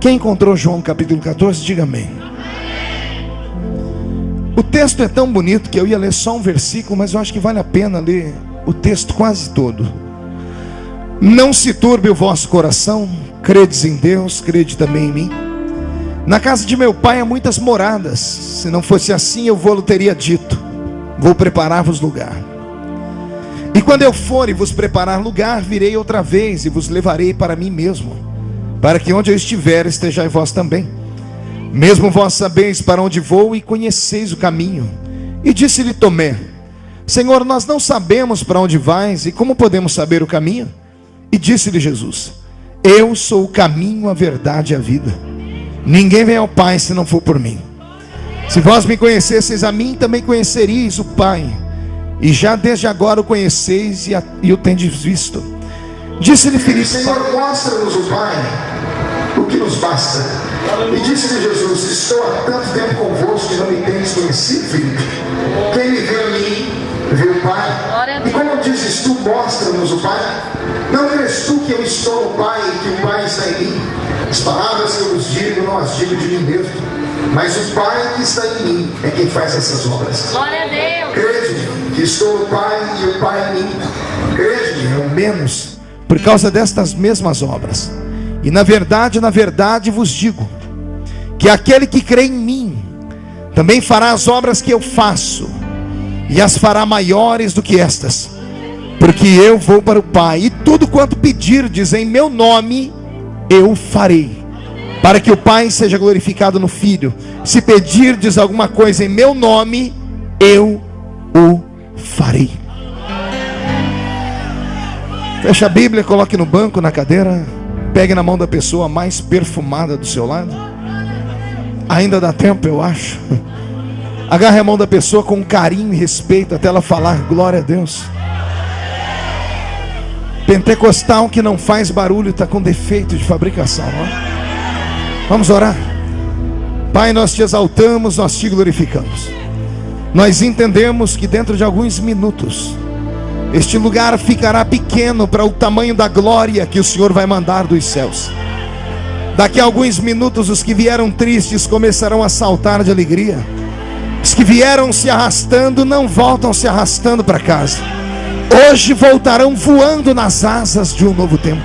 Quem encontrou João capítulo 14, diga amém. O texto é tão bonito que eu ia ler só um versículo, mas eu acho que vale a pena ler o texto quase todo. Não se turbe o vosso coração, credes em Deus, crede também em mim. Na casa de meu pai há muitas moradas, se não fosse assim eu vou-lhe teria dito, vou preparar-vos lugar. E quando eu for e vos preparar lugar, virei outra vez e vos levarei para mim mesmo, para que onde eu estiver estejais vós também. Mesmo vós sabeis para onde vou e conheceis o caminho. E disse-lhe Tomé: Senhor, nós não sabemos para onde vais e como podemos saber o caminho? E disse-lhe Jesus: Eu sou o caminho, a verdade e a vida. Ninguém vem ao Pai se não for por mim. Se vós me conhecesseis a mim, também conheceríeis o Pai. E já desde agora o conheceis e o tendes visto. Disse-lhe Filipe: Senhor, mostra-nos o Pai, o que nos basta. E disse-lhe Jesus: Estou há tanto tempo convosco e não me tens conhecido, Filipe. Quem me vê a mim, vê o Pai. E como dizes tu, mostra-nos o Pai? Não crês tu que eu estou no Pai e que o Pai está em mim? As palavras que eu vos digo, não as digo de mim mesmo, mas o Pai que está em mim é quem faz essas obras. Glória a Deus. Crede que estou no Pai e o Pai em mim. Crede, ao menos, por causa destas mesmas obras. E na verdade vos digo, que aquele que crê em mim, também fará as obras que eu faço, e as fará maiores do que estas, porque eu vou para o Pai, e tudo quanto pedirdes em meu nome, eu farei, para que o Pai seja glorificado no Filho. Se pedirdes alguma coisa em meu nome, eu o farei. Feche a Bíblia, coloque no banco, na cadeira. Pegue na mão da pessoa mais perfumada do seu lado. Ainda dá tempo, eu acho. Agarre a mão da pessoa com carinho e respeito até ela falar glória a Deus. Pentecostal que não faz barulho está com defeito de fabricação, não é? Vamos orar. Pai, nós te exaltamos, nós te glorificamos. Nós entendemos que dentro de alguns minutos este lugar ficará pequeno para o tamanho da glória que o Senhor vai mandar dos céus. Daqui a alguns minutos os que vieram tristes começarão a saltar de alegria. Os que vieram se arrastando não voltam se arrastando para casa. Hoje voltarão voando nas asas de um novo tempo.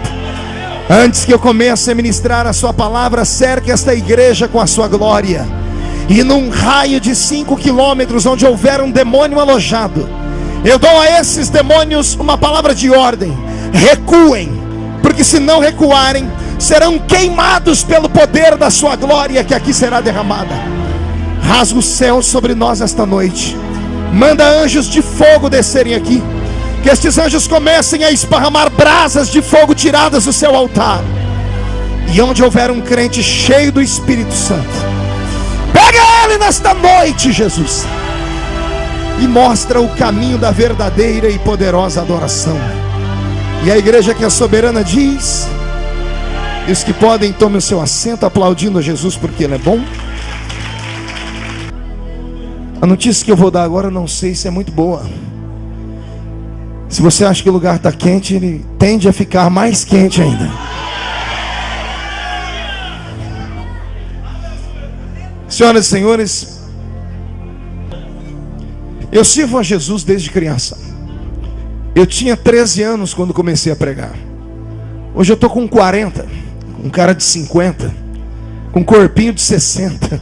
Antes que eu comece a ministrar a sua palavra, cerque esta igreja com a sua glória. E num raio de 5 quilômetros onde houver um demônio alojado, eu dou a esses demônios uma palavra de ordem: recuem, porque se não recuarem, serão queimados pelo poder da sua glória que aqui será derramada. Rasga o céu sobre nós esta noite. Manda anjos de fogo descerem aqui. Que estes anjos comecem a esparramar brasas de fogo tiradas do seu altar. E onde houver um crente cheio do Espírito Santo, pega ele nesta noite, Jesus, e mostra o caminho da verdadeira e poderosa adoração. E a igreja que é soberana diz: e os que podem, tomem o seu assento, aplaudindo a Jesus porque Ele é bom. A notícia que eu vou dar agora, eu não sei se é muito boa. Se você acha que o lugar está quente, ele tende a ficar mais quente ainda. Senhoras e senhores, eu sirvo a Jesus desde criança. Eu tinha 13 anos quando comecei a pregar. Hoje eu estou com 40, com cara de 50, com corpinho de 60.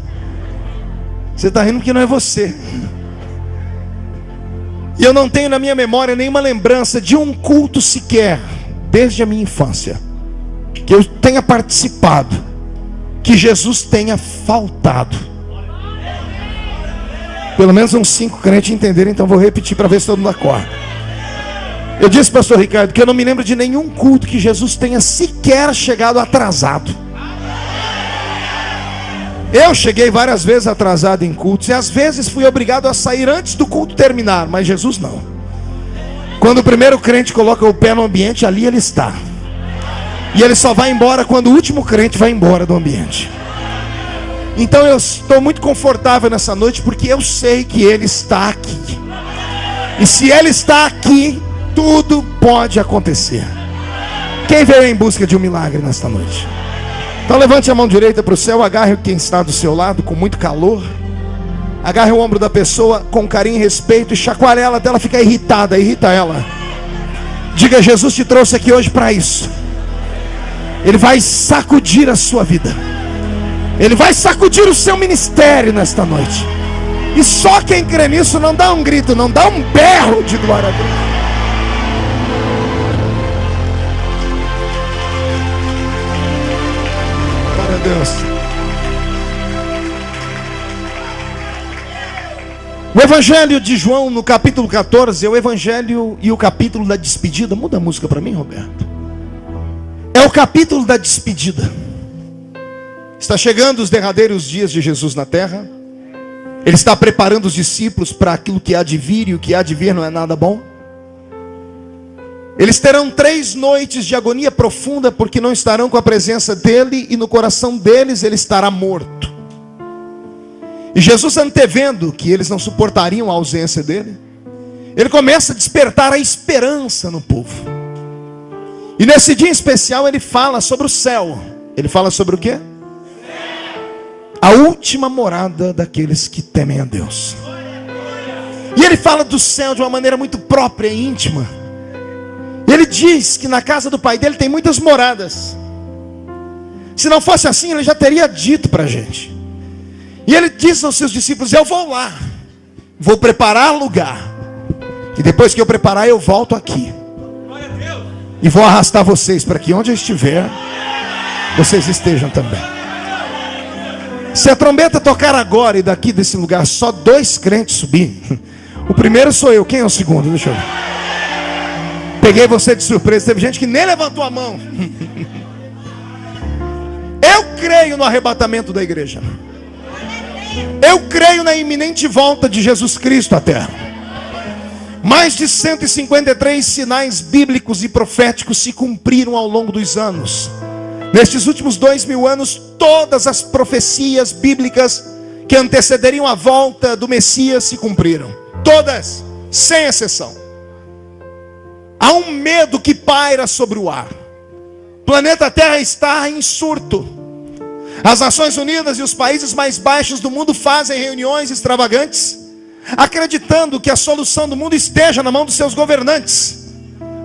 Você está rindo porque não é você. E eu não tenho na minha memória nenhuma lembrança de um culto sequer, desde a minha infância, que eu tenha participado, que Jesus tenha faltado. Pelo menos uns 5 crentes entenderam, então vou repetir para ver se todo mundo acorda. Eu disse, pastor Ricardo, que eu não me lembro de nenhum culto que Jesus tenha sequer chegado atrasado. Eu cheguei várias vezes atrasado em cultos, e às vezes fui obrigado a sair antes do culto terminar, mas Jesus não. Quando o primeiro crente coloca o pé no ambiente, ali ele está. E ele só vai embora quando o último crente vai embora do ambiente. Então eu estou muito confortável nessa noite, porque eu sei que Ele está aqui. E se Ele está aqui, tudo pode acontecer. Quem veio em busca de um milagre nesta noite? Então levante a mão direita para o céu, agarre quem está do seu lado com muito calor. Agarre o ombro da pessoa com carinho e respeito e chacoalhe ela até ela ficar irritada, irrita ela. Diga: Jesus te trouxe aqui hoje para isso. Ele vai sacudir a sua vida. Ele vai sacudir o seu ministério nesta noite. E só quem crê nisso não dá um grito, não dá um berro de glória a Deus. Glória a Deus. O Evangelho de João, no capítulo 14, é o Evangelho e o capítulo da despedida. Muda a música para mim, Roberto. É o capítulo da despedida. Está chegando os derradeiros dias de Jesus na terra. Ele está preparando os discípulos para aquilo que há de vir, e o que há de vir não é nada bom. Eles terão 3 noites de agonia profunda, porque não estarão com a presença dele, e no coração deles ele estará morto. E Jesus, antevendo que eles não suportariam a ausência dele, ele começa a despertar a esperança no povo. E nesse dia em especial ele fala sobre o céu. Ele fala sobre o quê? A última morada daqueles que temem a Deus. E ele fala do céu de uma maneira muito própria e íntima. E ele diz que na casa do pai dele tem muitas moradas. Se não fosse assim, ele já teria dito para a gente. E ele diz aos seus discípulos: eu vou lá, vou preparar lugar, e depois que eu preparar eu volto aqui, e vou arrastar vocês para que onde eu estiver, vocês estejam também. Se a trombeta tocar agora e daqui desse lugar só 2 crentes subir, o primeiro sou eu. Quem é o segundo? Deixa eu ver. Peguei você de surpresa. Teve gente que nem levantou a mão. Eu creio no arrebatamento da igreja. Eu creio na iminente volta de Jesus Cristo à terra. Mais de 153 sinais bíblicos e proféticos se cumpriram ao longo dos anos. Nestes últimos 2000 anos, todas as profecias bíblicas que antecederiam a volta do Messias se cumpriram. Todas, sem exceção. Há um medo que paira sobre o ar. O planeta Terra está em surto. As Nações Unidas e os países mais baixos do mundo fazem reuniões extravagantes, acreditando que a solução do mundo esteja na mão dos seus governantes.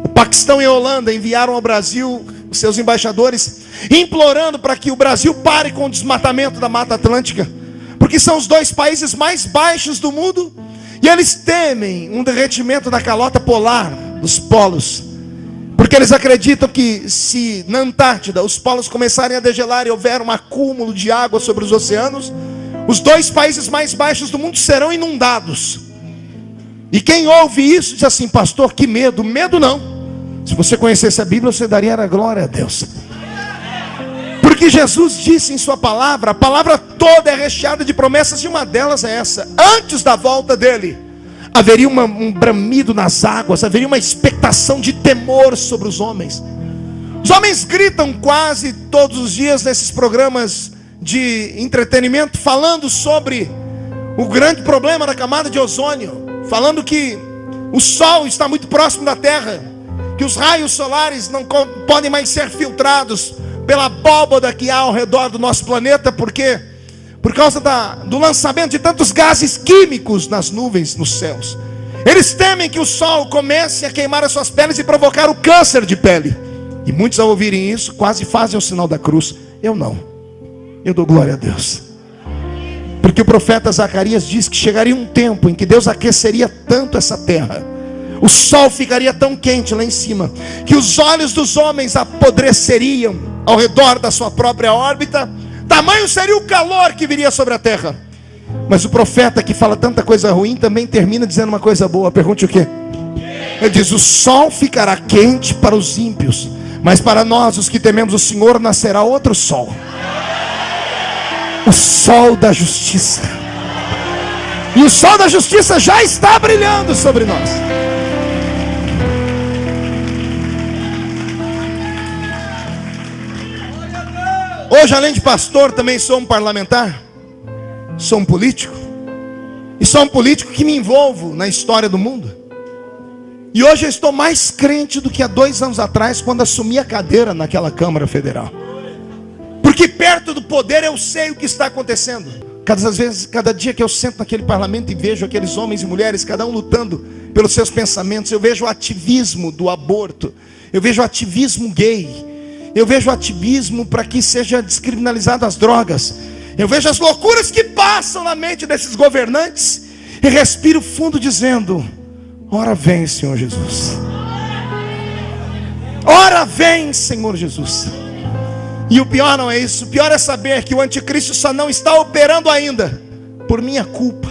O Paquistão e a Holanda enviaram ao Brasil os seus embaixadores, implorando para que o Brasil pare com o desmatamento da Mata Atlântica, porque são os 2 países mais baixos do mundo, e eles temem um derretimento da calota polar dos polos, porque eles acreditam que se na Antártida os polos começarem a degelar e houver um acúmulo de água sobre os oceanos, os 2 países mais baixos do mundo serão inundados. E quem ouve isso diz assim: pastor, que medo. Medo não. Se você conhecesse a Bíblia, você daria a glória a Deus. Porque Jesus disse em sua palavra, a palavra toda é recheada de promessas, e uma delas é essa: antes da volta dele, haveria um bramido nas águas, haveria uma expectação de temor sobre os homens. Os homens gritam quase todos os dias nesses programas de entretenimento, falando sobre o grande problema da camada de ozônio, falando que o sol está muito próximo da terra, que os raios solares não podem mais ser filtrados pela abóbada que há ao redor do nosso planeta, porque por causa do lançamento de tantos gases químicos nas nuvens, nos céus. Eles temem que o sol comece a queimar as suas peles e provocar o câncer de pele. E muitos, ao ouvirem isso, quase fazem o sinal da cruz. Eu não. Eu dou glória a Deus. Porque o profeta Zacarias diz que chegaria um tempo em que Deus aqueceria tanto essa terra, o sol ficaria tão quente lá em cima, que os olhos dos homens apodreceriam ao redor da sua própria órbita. Tamanho seria o calor que viria sobre a terra. Mas o profeta que fala tanta coisa ruim também termina dizendo uma coisa boa. Pergunte o quê? Ele diz: o sol ficará quente para os ímpios, mas para nós, os que tememos o Senhor, nascerá outro sol, o sol da justiça. E o sol da justiça já está brilhando sobre nós. Hoje, além de pastor, também sou um parlamentar, sou um político, e sou um político que me envolvo na história do mundo. E hoje eu estou mais crente do que há 2 anos atrás, quando assumi a cadeira naquela Câmara Federal. Porque perto do poder eu sei o que está acontecendo. Cada dia que eu sento naquele parlamento e vejo aqueles homens e mulheres, cada um lutando pelos seus pensamentos, eu vejo o ativismo do aborto, eu vejo o ativismo gay, eu vejo o ativismo para que seja descriminalizado as drogas, eu vejo as loucuras que passam na mente desses governantes e respiro fundo dizendo: ora vem, Senhor Jesus. Ora vem, Senhor Jesus. E o pior não é isso. O pior é saber que o anticristo só não está operando ainda por minha culpa,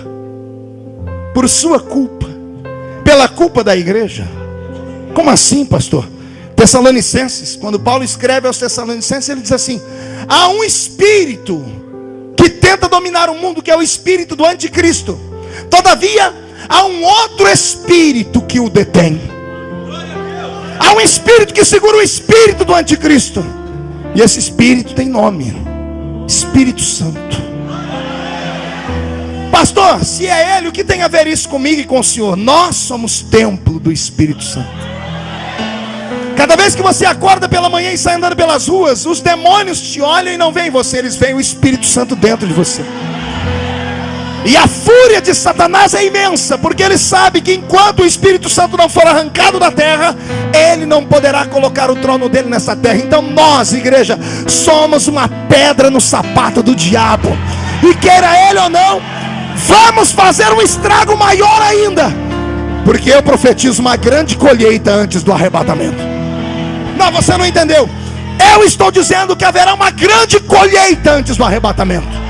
por sua culpa, pela culpa da igreja. Como assim, pastor? Tessalonicenses, quando Paulo escreve aos Tessalonicenses, ele diz assim: há um espírito que tenta dominar o mundo, que é o espírito do anticristo. Todavia, há um outro espírito que o detém. Há um espírito que segura o espírito do anticristo. E esse espírito tem nome: Espírito Santo. Pastor, se é ele, o que tem a ver isso comigo e com o senhor? Nós somos templo do Espírito Santo. Cada vez que você acorda pela manhã e sai andando pelas ruas, os demônios te olham e não veem você, eles veem o Espírito Santo dentro de você. E a fúria de Satanás é imensa, porque ele sabe que enquanto o Espírito Santo não for arrancado da terra, ele não poderá colocar o trono dele nessa terra. Então nós, igreja, somos uma pedra no sapato do diabo. E queira ele ou não, vamos fazer um estrago maior ainda, porque eu profetizo uma grande colheita antes do arrebatamento. Não, você não entendeu. Eu estou dizendo que haverá uma grande colheita antes do arrebatamento.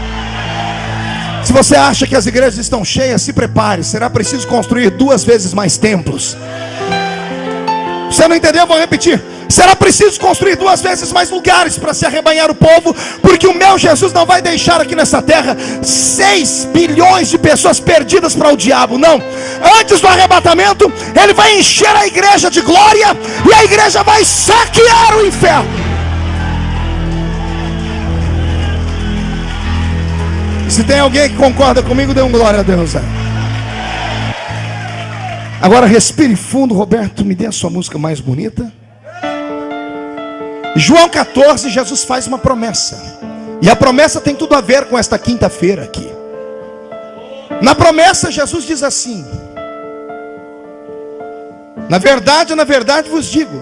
Se você acha que as igrejas estão cheias, se prepare, será preciso construir 2 vezes mais templos. Você não entendeu? Vou repetir. Será preciso construir 2 vezes mais lugares para se arrebanhar o povo, porque o meu Jesus não vai deixar aqui nessa terra 6 bilhões de pessoas perdidas para o diabo. Não, antes do arrebatamento ele vai encher a igreja de glória, e a igreja vai saquear o inferno. Se tem alguém que concorda comigo, dê um glória a Deus. Agora respire fundo, Roberto, me dê a sua música mais bonita. João 14, Jesus faz uma promessa. E a promessa tem tudo a ver com esta quinta-feira aqui. Na promessa Jesus diz assim: na verdade vos digo,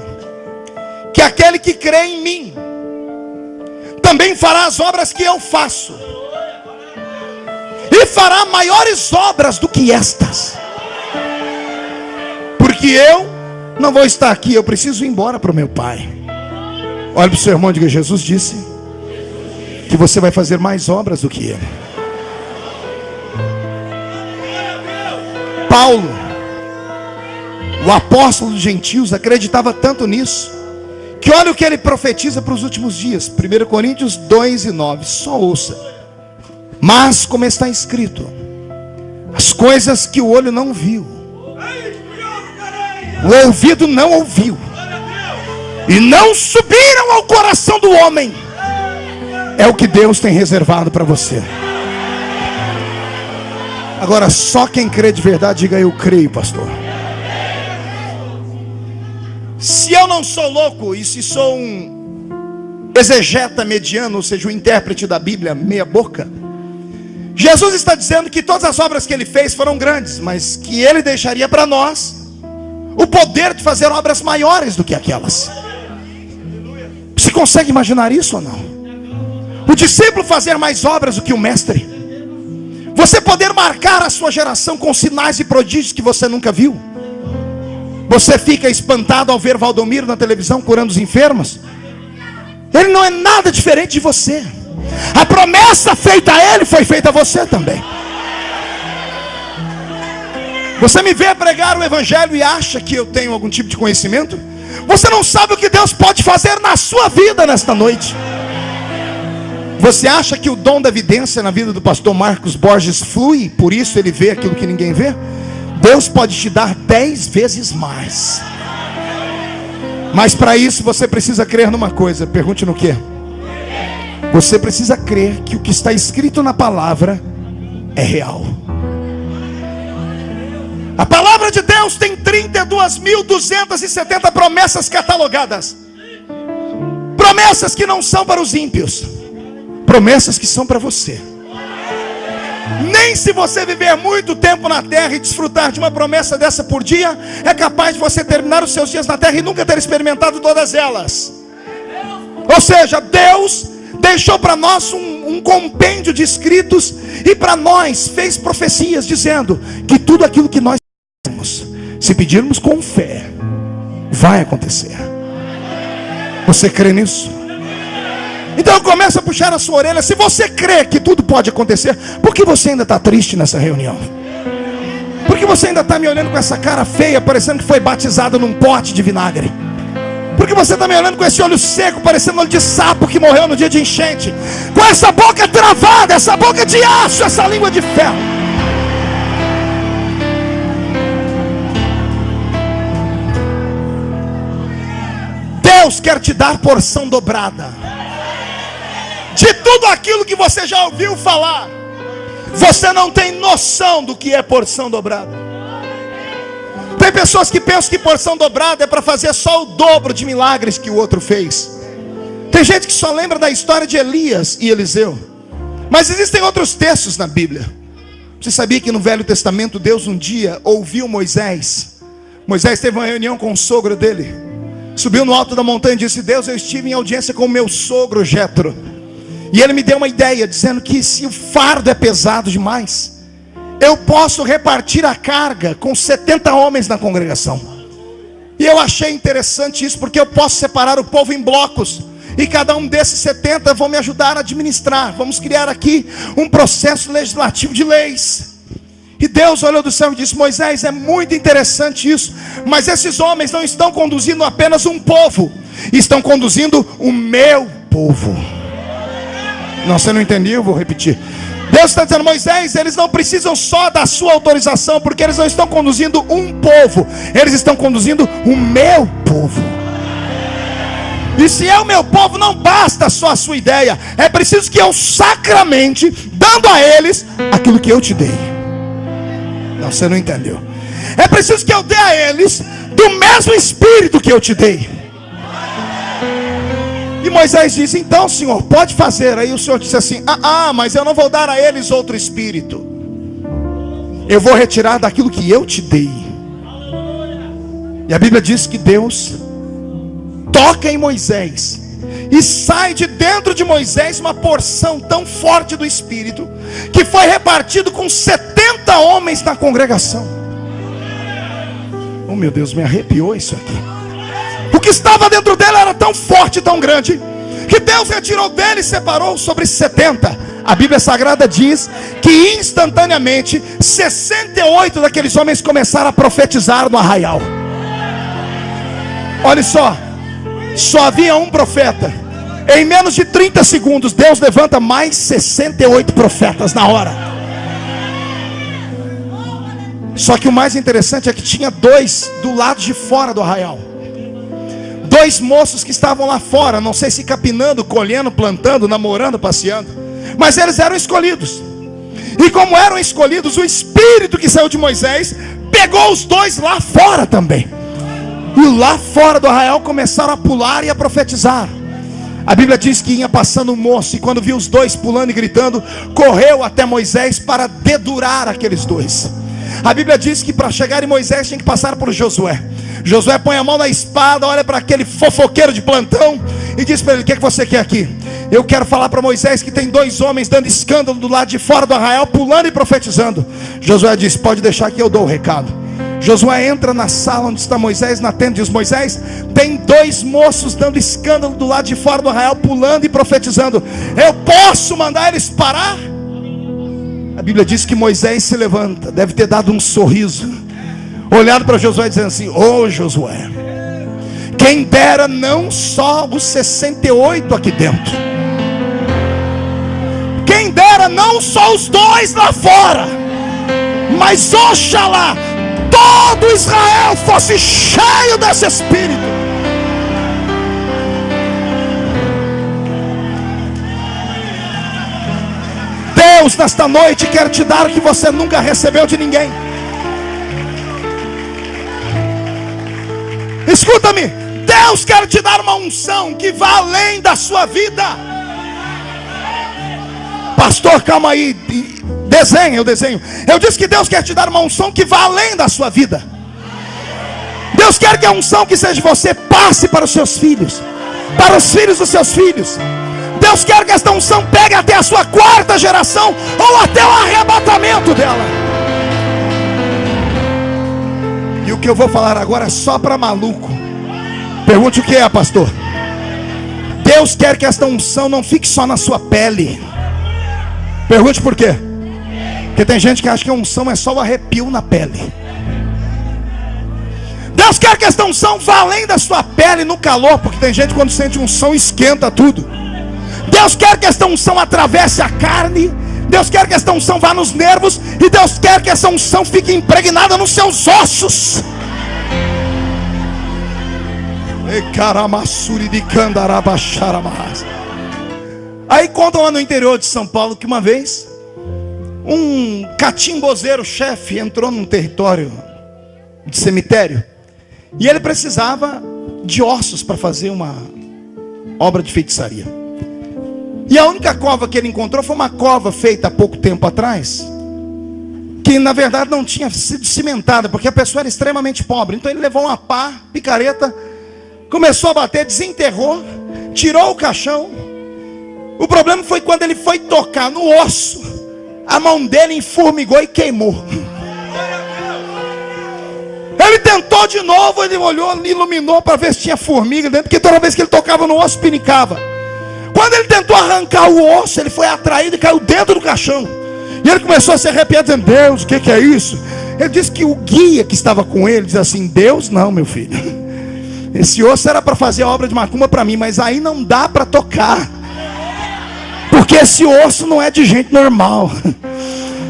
que aquele que crê em mim também fará as obras que eu faço, e fará maiores obras do que estas, porque eu não vou estar aqui, eu preciso ir embora para o meu Pai. Olha para o seu irmão e diga: Jesus disse que você vai fazer mais obras do que ele. Paulo, o apóstolo dos gentios, acreditava tanto nisso, que olha o que ele profetiza para os últimos dias. 1 Coríntios 2:9, só ouça: mas como está escrito, as coisas que o olho não viu, o ouvido não ouviu, e não subiram ao coração do homem, é o que Deus tem reservado para você. Agora só quem crê de verdade diga: eu creio, pastor. Se eu não sou louco, e se sou um exegeta mediano, ou seja, o intérprete da Bíblia meia boca, Jesus está dizendo que todas as obras que ele fez foram grandes, mas que ele deixaria para nós o poder de fazer obras maiores do que aquelas. Você consegue imaginar isso ou não? O discípulo fazer mais obras do que o mestre. Você poder marcar a sua geração com sinais e prodígios que você nunca viu. Você fica espantado ao ver Valdomiro na televisão curando os enfermos. Ele não é nada diferente de você. A promessa feita a ele foi feita a você também. Você me vê pregar o evangelho e acha que eu tenho algum tipo de conhecimento? Você não sabe o que Deus pode fazer na sua vida nesta noite. Você acha que o dom da evidência na vida do pastor Marcos Borges flui, por isso ele vê aquilo que ninguém vê? Deus pode te dar 10 vezes mais. Mas para isso você precisa crer numa coisa. Pergunte no quê? Você precisa crer que o que está escrito na palavra é real. A palavra de Deus tem 32.270 promessas catalogadas. Promessas que não são para os ímpios. Promessas que são para você. Nem se você viver muito tempo na terra e desfrutar de uma promessa dessa por dia, é capaz de você terminar os seus dias na terra e nunca ter experimentado todas elas. Ou seja, Deus deixou para nós um compêndio de escritos, e para nós fez profecias dizendo que tudo aquilo que nós pedimos, se pedirmos com fé, vai acontecer. Você crê nisso? Então começa a puxar a sua orelha. Se você crê que tudo pode acontecer, por que você ainda está triste nessa reunião? Por que você ainda está me olhando com essa cara feia, parecendo que foi batizado num pote de vinagre? Por que você está me olhando com esse olho seco, parecendo olho de sapo que morreu no dia de enchente? Com essa boca travada, essa boca de aço, essa língua de ferro? Deus quer te dar porção dobrada de tudo aquilo que você já ouviu falar. Você não tem noção do que é porção dobrada. Tem pessoas que pensam que porção dobrada é para fazer só o dobro de milagres que o outro fez. Tem gente que só lembra da história de Elias e Eliseu. Mas existem outros textos na Bíblia. Você sabia que no Velho Testamento Deus um dia ouviu Moisés? Moisés teve uma reunião com o sogro dele. Subiu no alto da montanha e disse: Deus, eu estive em audiência com o meu sogro Jetro, e ele me deu uma ideia, dizendo que se o fardo é pesado demais, eu posso repartir a carga com 70 homens na congregação. E eu achei interessante isso, porque eu posso separar o povo em blocos, e cada um desses 70 vão me ajudar a administrar. Vamos criar aqui um processo legislativo de leis. E Deus olhou do céu e disse: Moisés, é muito interessante isso, mas esses homens não estão conduzindo apenas um povo, estão conduzindo o meu povo. Não, você não entendeu, eu vou repetir. Deus está dizendo: Moisés, eles não precisam só da sua autorização, porque eles não estão conduzindo um povo, eles estão conduzindo o meu povo. E se é o meu povo, não basta só a sua ideia, é preciso que eu sacramente, dando a eles aquilo que eu te dei. Não, você não entendeu. É preciso que eu dê a eles do mesmo espírito que eu te dei. E Moisés disse: então, Senhor, pode fazer. Aí o Senhor disse assim: mas eu não vou dar a eles outro espírito, eu vou retirar daquilo que eu te dei. E a Bíblia diz que Deus toca em Moisés, e sai de dentro de Moisés uma porção tão forte do Espírito, que foi repartido com 70 homens na congregação. Oh meu Deus, me arrepiou isso aqui. O que estava dentro dele era tão forte, tão grande, que Deus retirou dele e separou sobre 70. A Bíblia Sagrada diz que instantaneamente 68 daqueles homens começaram a profetizar no arraial. Olha só havia um profeta. Em menos de 30 segundos Deus levanta mais 68 profetas na hora. Só que o mais interessante é que tinha dois do lado de fora do arraial. Dois moços que estavam lá fora, não sei se capinando, colhendo, plantando, namorando, passeando, mas eles eram escolhidos. E como eram escolhidos, o Espírito que saiu de Moisés pegou os dois lá fora também. E lá fora do arraial começaram a pular e a profetizar. A Bíblia diz que ia passando um moço, e quando viu os dois pulando e gritando, correu até Moisés para dedurar aqueles dois. A Bíblia diz que para chegar em Moisés tinha que passar por Josué. Josué põe a mão na espada, olha para aquele fofoqueiro de plantão e diz para ele: o que é que você quer aqui? Eu quero falar para Moisés que tem dois homens dando escândalo do lado de fora do arraial, pulando e profetizando. Josué diz: pode deixar que eu dou o recado. Josué entra na sala onde está Moisés, na tenda, e diz: Moisés, tem dois moços dando escândalo do lado de fora do arraial, pulando e profetizando. Eu posso mandar eles parar? A Bíblia diz que Moisés se levanta, deve ter dado um sorriso, olhado para Josué dizendo assim: ô Josué, quem dera não só os 68 aqui dentro, quem dera não só os dois lá fora, mas oxalá todo Israel fosse cheio desse Espírito. Deus nesta noite quer te dar o que você nunca recebeu de ninguém. Escuta-me, Deus quer te dar uma unção que vá além da sua vida. Pastor, calma aí. Desenha, eu desenho. Eu disse que Deus quer te dar uma unção que vá além da sua vida. Deus quer que a unção que seja de você passe para os seus filhos, para os filhos dos seus filhos. Deus quer que esta unção pegue até a sua quarta geração, ou até o arrebatamento dela. E o que eu vou falar agora é só para maluco. Pergunte o que é, pastor. Deus quer que esta unção não fique só na sua pele. Pergunte por quê. Porque tem gente que acha que a unção é só o arrepio na pele. Deus quer que esta unção vá além da sua pele no calor. Porque tem gente que quando sente unção esquenta tudo. Deus quer que esta unção atravesse a carne. Deus quer que esta unção vá nos nervos. E Deus quer que esta unção fique impregnada nos seus ossos. Aí contam lá no interior de São Paulo que uma vez um catimbozeiro chefe entrou num território de cemitério e ele precisava de ossos para fazer uma obra de feitiçaria. E a única cova que ele encontrou foi uma cova feita há pouco tempo atrás, que na verdade não tinha sido cimentada, porque a pessoa era extremamente pobre. Então ele levou uma pá, picareta, começou a bater, desenterrou, tirou o caixão. O problema foi quando ele foi tocar no osso, a mão dele enformigou e queimou. Ele tentou de novo, ele olhou, iluminou para ver se tinha formiga dentro, porque toda vez que ele tocava no osso, pinicava. Quando ele tentou arrancar o osso, ele foi atraído e caiu dentro do caixão. E ele começou a se arrepiar, dizendo: Deus, o que é isso? Ele disse que o guia que estava com ele diz assim: Deus, não, meu filho, esse osso era para fazer a obra de macumba para mim, mas aí não dá para tocar, porque esse osso não é de gente normal.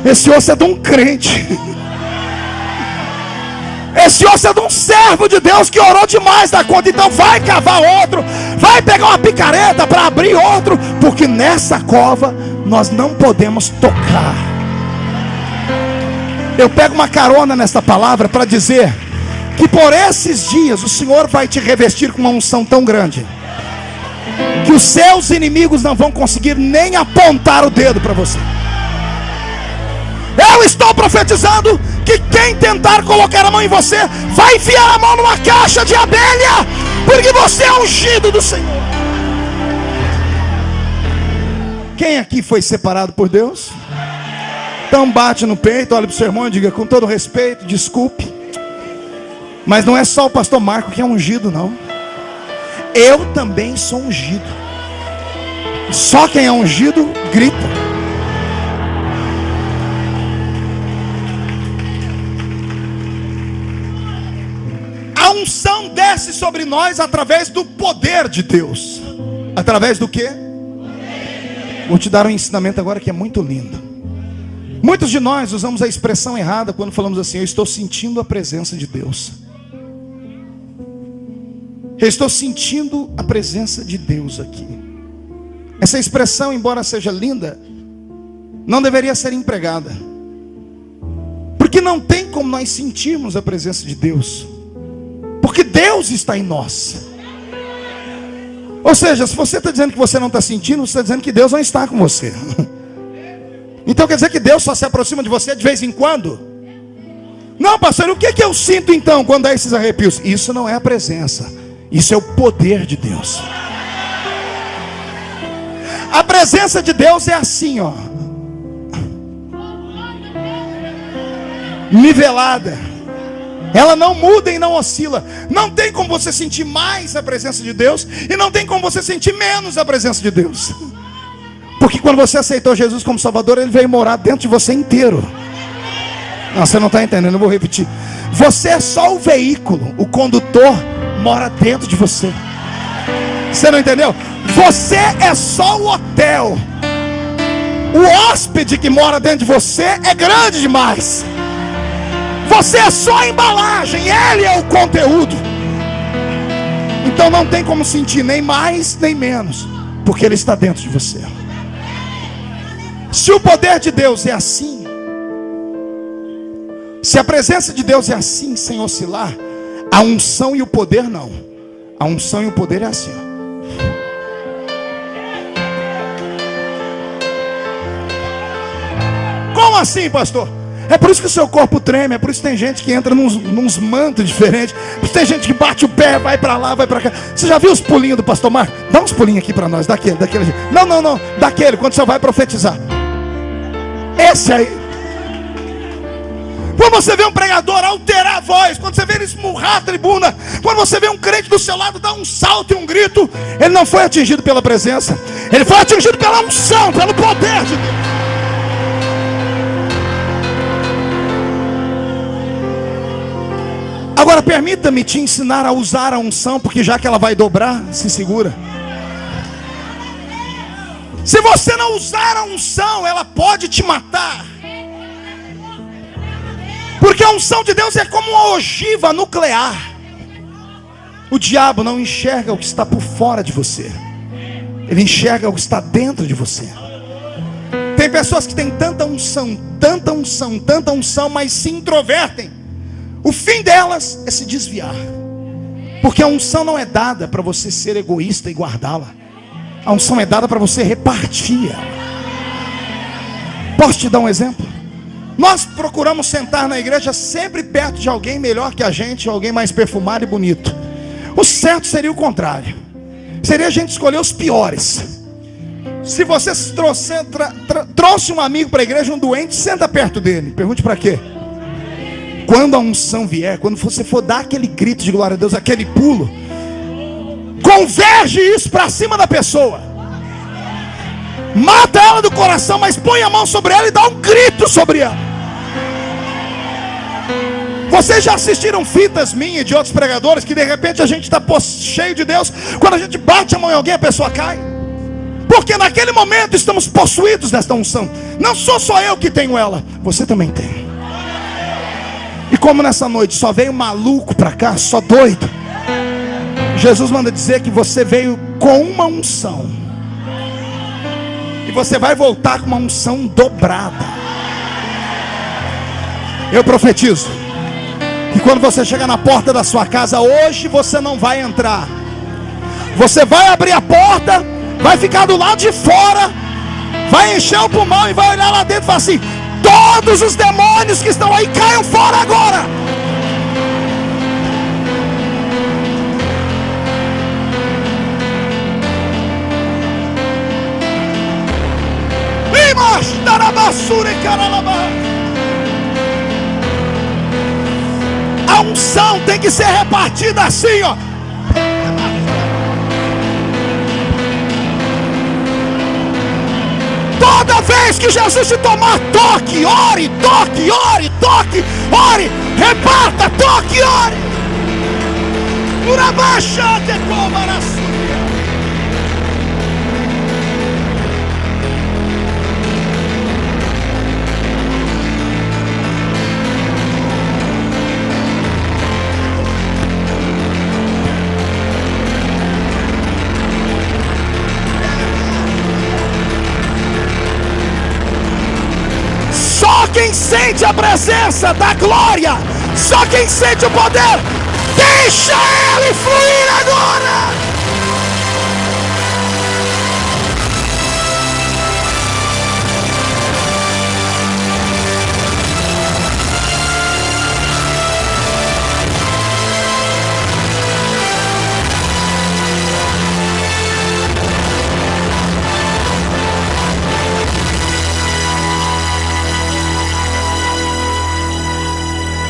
Esse osso é de um crente. Esse osso é de um servo de Deus que orou demais da conta. Então vai cavar outro, vai pegar uma picareta para abrir outro, porque nessa cova nós não podemos tocar. Eu pego uma carona nessa palavra para dizer que por esses dias o Senhor vai te revestir com uma unção tão grande que os seus inimigos não vão conseguir nem apontar o dedo para você. Eu estou profetizando que quem tentar colocar a mão em você vai enfiar a mão numa caixa de abelha, porque você é ungido do Senhor. Quem aqui foi separado por Deus? Então bate no peito, olha para o seu irmão e diga com todo respeito: desculpe, mas não é só o pastor Marco que é ungido, não. Eu também sou ungido. Só quem é ungido grita. A unção desce sobre nós através do poder de Deus. Através do quê? Vou te dar um ensinamento agora que é muito lindo. Muitos de nós usamos a expressão errada quando falamos assim: eu estou sentindo a presença de Deus. Eu estou sentindo a presença de Deus aqui. Essa expressão, embora seja linda, não deveria ser empregada, porque não tem como nós sentirmos a presença de Deus, porque Deus está em nós. Ou seja, se você está dizendo que você não está sentindo, você está dizendo que Deus não está com você. Então quer dizer que Deus só se aproxima de você de vez em quando? Não, pastor, o que eu sinto então quando dá esses arrepios? Isso não é a presença, isso é o poder de Deus. A presença de Deus é assim, ó, nivelada. Ela não muda e não oscila. Não tem como você sentir mais a presença de Deus, e não tem como você sentir menos a presença de Deus. Porque quando você aceitou Jesus como Salvador, Ele veio morar dentro de você inteiro. Não, você não está entendendo, eu vou repetir. Você é só o veículo, o condutor mora dentro de você. Você não entendeu? Você é só o hotel. O hóspede que mora dentro de você é grande demais. Você é só a embalagem, Ele é o conteúdo. Então não tem como sentir nem mais nem menos, porque Ele está dentro de você. Se o poder de Deus é assim, se a presença de Deus é assim, sem oscilar, a unção e o poder não. A unção e o poder é assim, ó. Como assim, pastor? É por isso que o seu corpo treme. É por isso que tem gente que entra nos mantos diferentes. Por isso que tem gente que bate o pé, vai para lá, vai para cá. Você já viu os pulinhos do pastor Marco? Dá uns pulinhos aqui para nós, daquele. Não, daquele, quando você vai profetizar. Esse aí. Quando você vê um pregador alterar a voz, quando você vê ele esmurrar a tribuna, quando você vê um crente do seu lado dar um salto e um grito, ele não foi atingido pela presença, ele foi atingido pela unção, pelo poder de Deus. Agora permita-me te ensinar a usar a unção, porque já que ela vai dobrar, se segura. Se você não usar a unção, ela pode te matar. Porque a unção de Deus é como uma ogiva nuclear. O diabo não enxerga o que está por fora de você, ele enxerga o que está dentro de você. Tem pessoas que têm tanta unção, mas se introvertem. O fim delas é se desviar. Porque a unção não é dada para você ser egoísta e guardá-la. A unção é dada para você repartir ela. Posso te dar um exemplo? Nós procuramos sentar na igreja sempre perto de alguém melhor que a gente, alguém mais perfumado e bonito. O certo seria o contrário. Seria a gente escolher os piores. Se você trouxe um amigo para a igreja, um doente, senta perto dele. Pergunte para quê? Quando a unção vier, quando você for dar aquele grito de glória a Deus, aquele pulo, converge isso para cima da pessoa. Mata ela do coração, mas põe a mão sobre ela e dá um grito sobre ela. Vocês já assistiram fitas minhas e de outros pregadores que de repente a gente está cheio de Deus, quando a gente bate a mão em alguém a pessoa cai? Porque naquele momento estamos possuídos desta unção. Não sou só eu que tenho ela, você também tem. E como nessa noite só veio maluco para cá, só doido, Jesus manda dizer que você veio com uma unção, e você vai voltar com uma unção dobrada. Eu profetizo que quando você chegar na porta da sua casa hoje, você não vai entrar. Você vai abrir a porta, vai ficar do lado de fora, vai encher o pulmão e vai olhar lá dentro e falar assim: todos os demônios que estão aí caiam fora agora. A unção tem que ser repartida assim, ó. Toda vez que Jesus te tomar, toque, ore, toque, ore, toque, ore, reparta, toque, ore. Urabaixa te comarás. Só quem sente a presença da glória, só quem sente o poder, deixa ele fluir agora.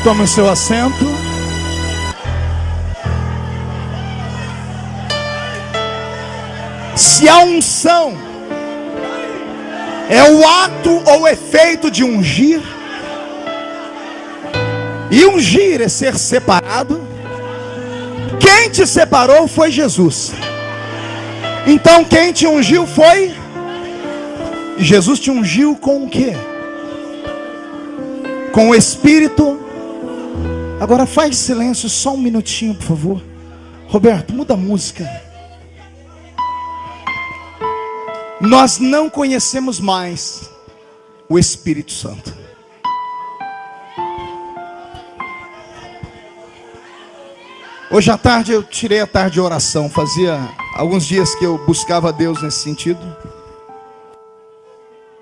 Tome o seu assento. Se a unção é o ato ou o efeito de ungir, e ungir é ser separado, quem te separou foi Jesus. Então quem te ungiu foi Jesus. Te ungiu com o quê? Com o Espírito. Agora faz silêncio só um minutinho, por favor. Roberto, muda a música. Nós não conhecemos mais o Espírito Santo. Hoje à tarde eu tirei a tarde de oração. Fazia alguns dias que eu buscava a Deus nesse sentido.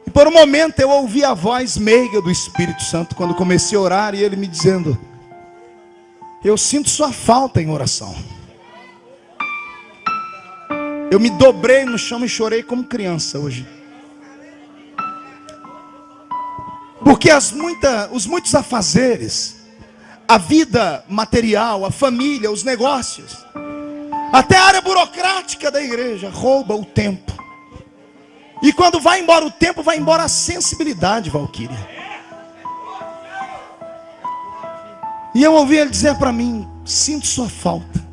E por um momento eu ouvi a voz meiga do Espírito Santo, quando comecei a orar, e ele me dizendo: eu sinto sua falta em oração. Eu me dobrei no chão e chorei como criança hoje. Porque os muitos afazeres, a vida material, a família, os negócios, até a área burocrática da igreja rouba o tempo. E quando vai embora o tempo, vai embora a sensibilidade, Valquíria. E eu ouvi ele dizer para mim: sinto sua falta.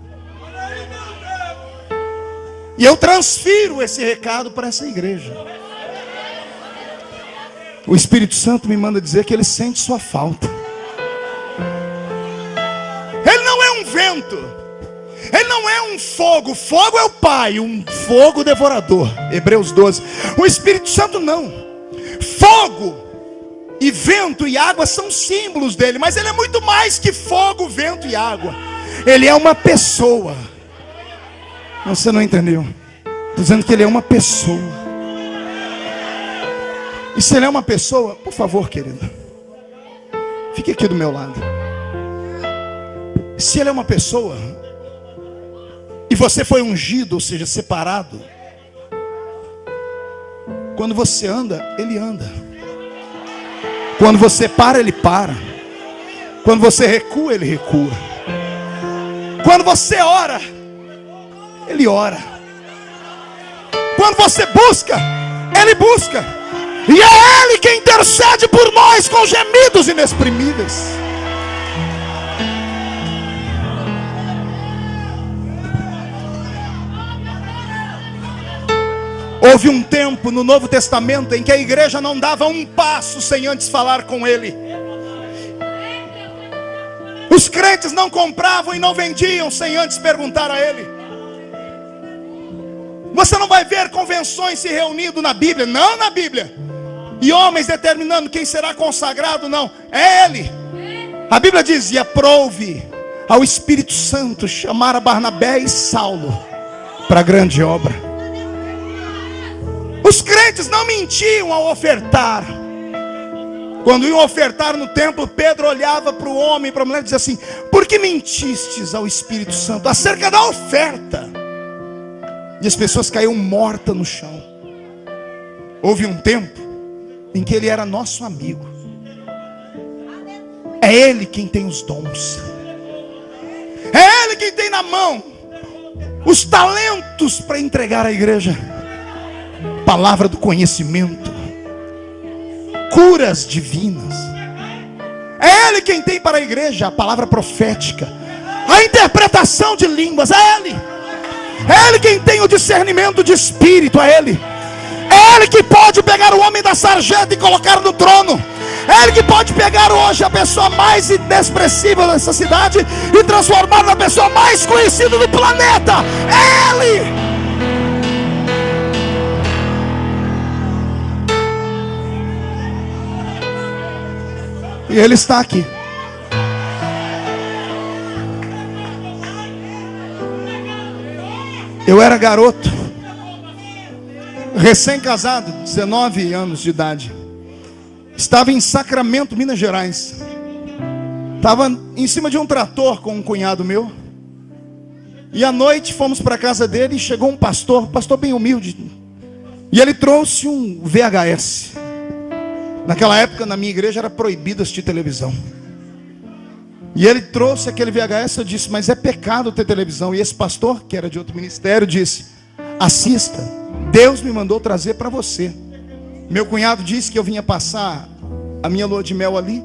E eu transfiro esse recado para essa igreja. O Espírito Santo me manda dizer que ele sente sua falta. Ele não é um vento, ele não é um fogo. Fogo é o Pai, um fogo devorador, Hebreus 12. O Espírito Santo não. Fogo e vento e água são símbolos dele, mas ele é muito mais que fogo, vento e água. Ele é uma pessoa. Você não entendeu? Estou dizendo que ele é uma pessoa. E se ele é uma pessoa, por favor, querido, fique aqui do meu lado. Se ele é uma pessoa, e você foi ungido, ou seja, separado, quando você anda, ele anda. Quando você para, ele para. Quando você recua, ele recua. Quando você ora, ele ora. Quando você busca, ele busca. E é ele quem intercede por nós com gemidos inexprimíveis. Houve um tempo no Novo Testamento em que a igreja não dava um passo sem antes falar com ele. Os crentes não compravam e não vendiam sem antes perguntar a ele. Você não vai ver convenções se reunindo na Bíblia, não na Bíblia, e homens determinando quem será consagrado, não, é ele. A Bíblia diz: e aprouve ao Espírito Santo chamar a Barnabé e Saulo para a grande obra. Os crentes não mentiam ao ofertar. Quando iam ofertar no templo, Pedro olhava para o homem, para a mulher, e dizia assim: por que mentistes ao Espírito Santo acerca da oferta? E as pessoas caíam mortas no chão. Houve um tempo em que ele era nosso amigo. É ele quem tem os dons. É ele quem tem na mão os talentos para entregar à igreja. Palavra do conhecimento, curas divinas. É ele quem tem para a igreja a palavra profética, a interpretação de línguas. É ele. É ele quem tem o discernimento de espírito. É ele. É ele que pode pegar o homem da sarjeta e colocar no trono. É ele que pode pegar hoje a pessoa mais inexpressível dessa cidade e transformar na pessoa mais conhecida do planeta. É ele. E ele está aqui. Eu era garoto, recém-casado, 19 anos de idade. Estava em Sacramento, Minas Gerais. Estava em cima de um trator com um cunhado meu. E à noite fomos para a casa dele e chegou um pastor bem humilde. E ele trouxe um VHS. Naquela época na minha igreja era proibido assistir televisão. E ele trouxe aquele VHS. Eu disse: mas é pecado ter televisão. E esse pastor, que era de outro ministério, disse: assista, Deus me mandou trazer para você. Meu cunhado disse que eu vinha passar a minha lua de mel ali.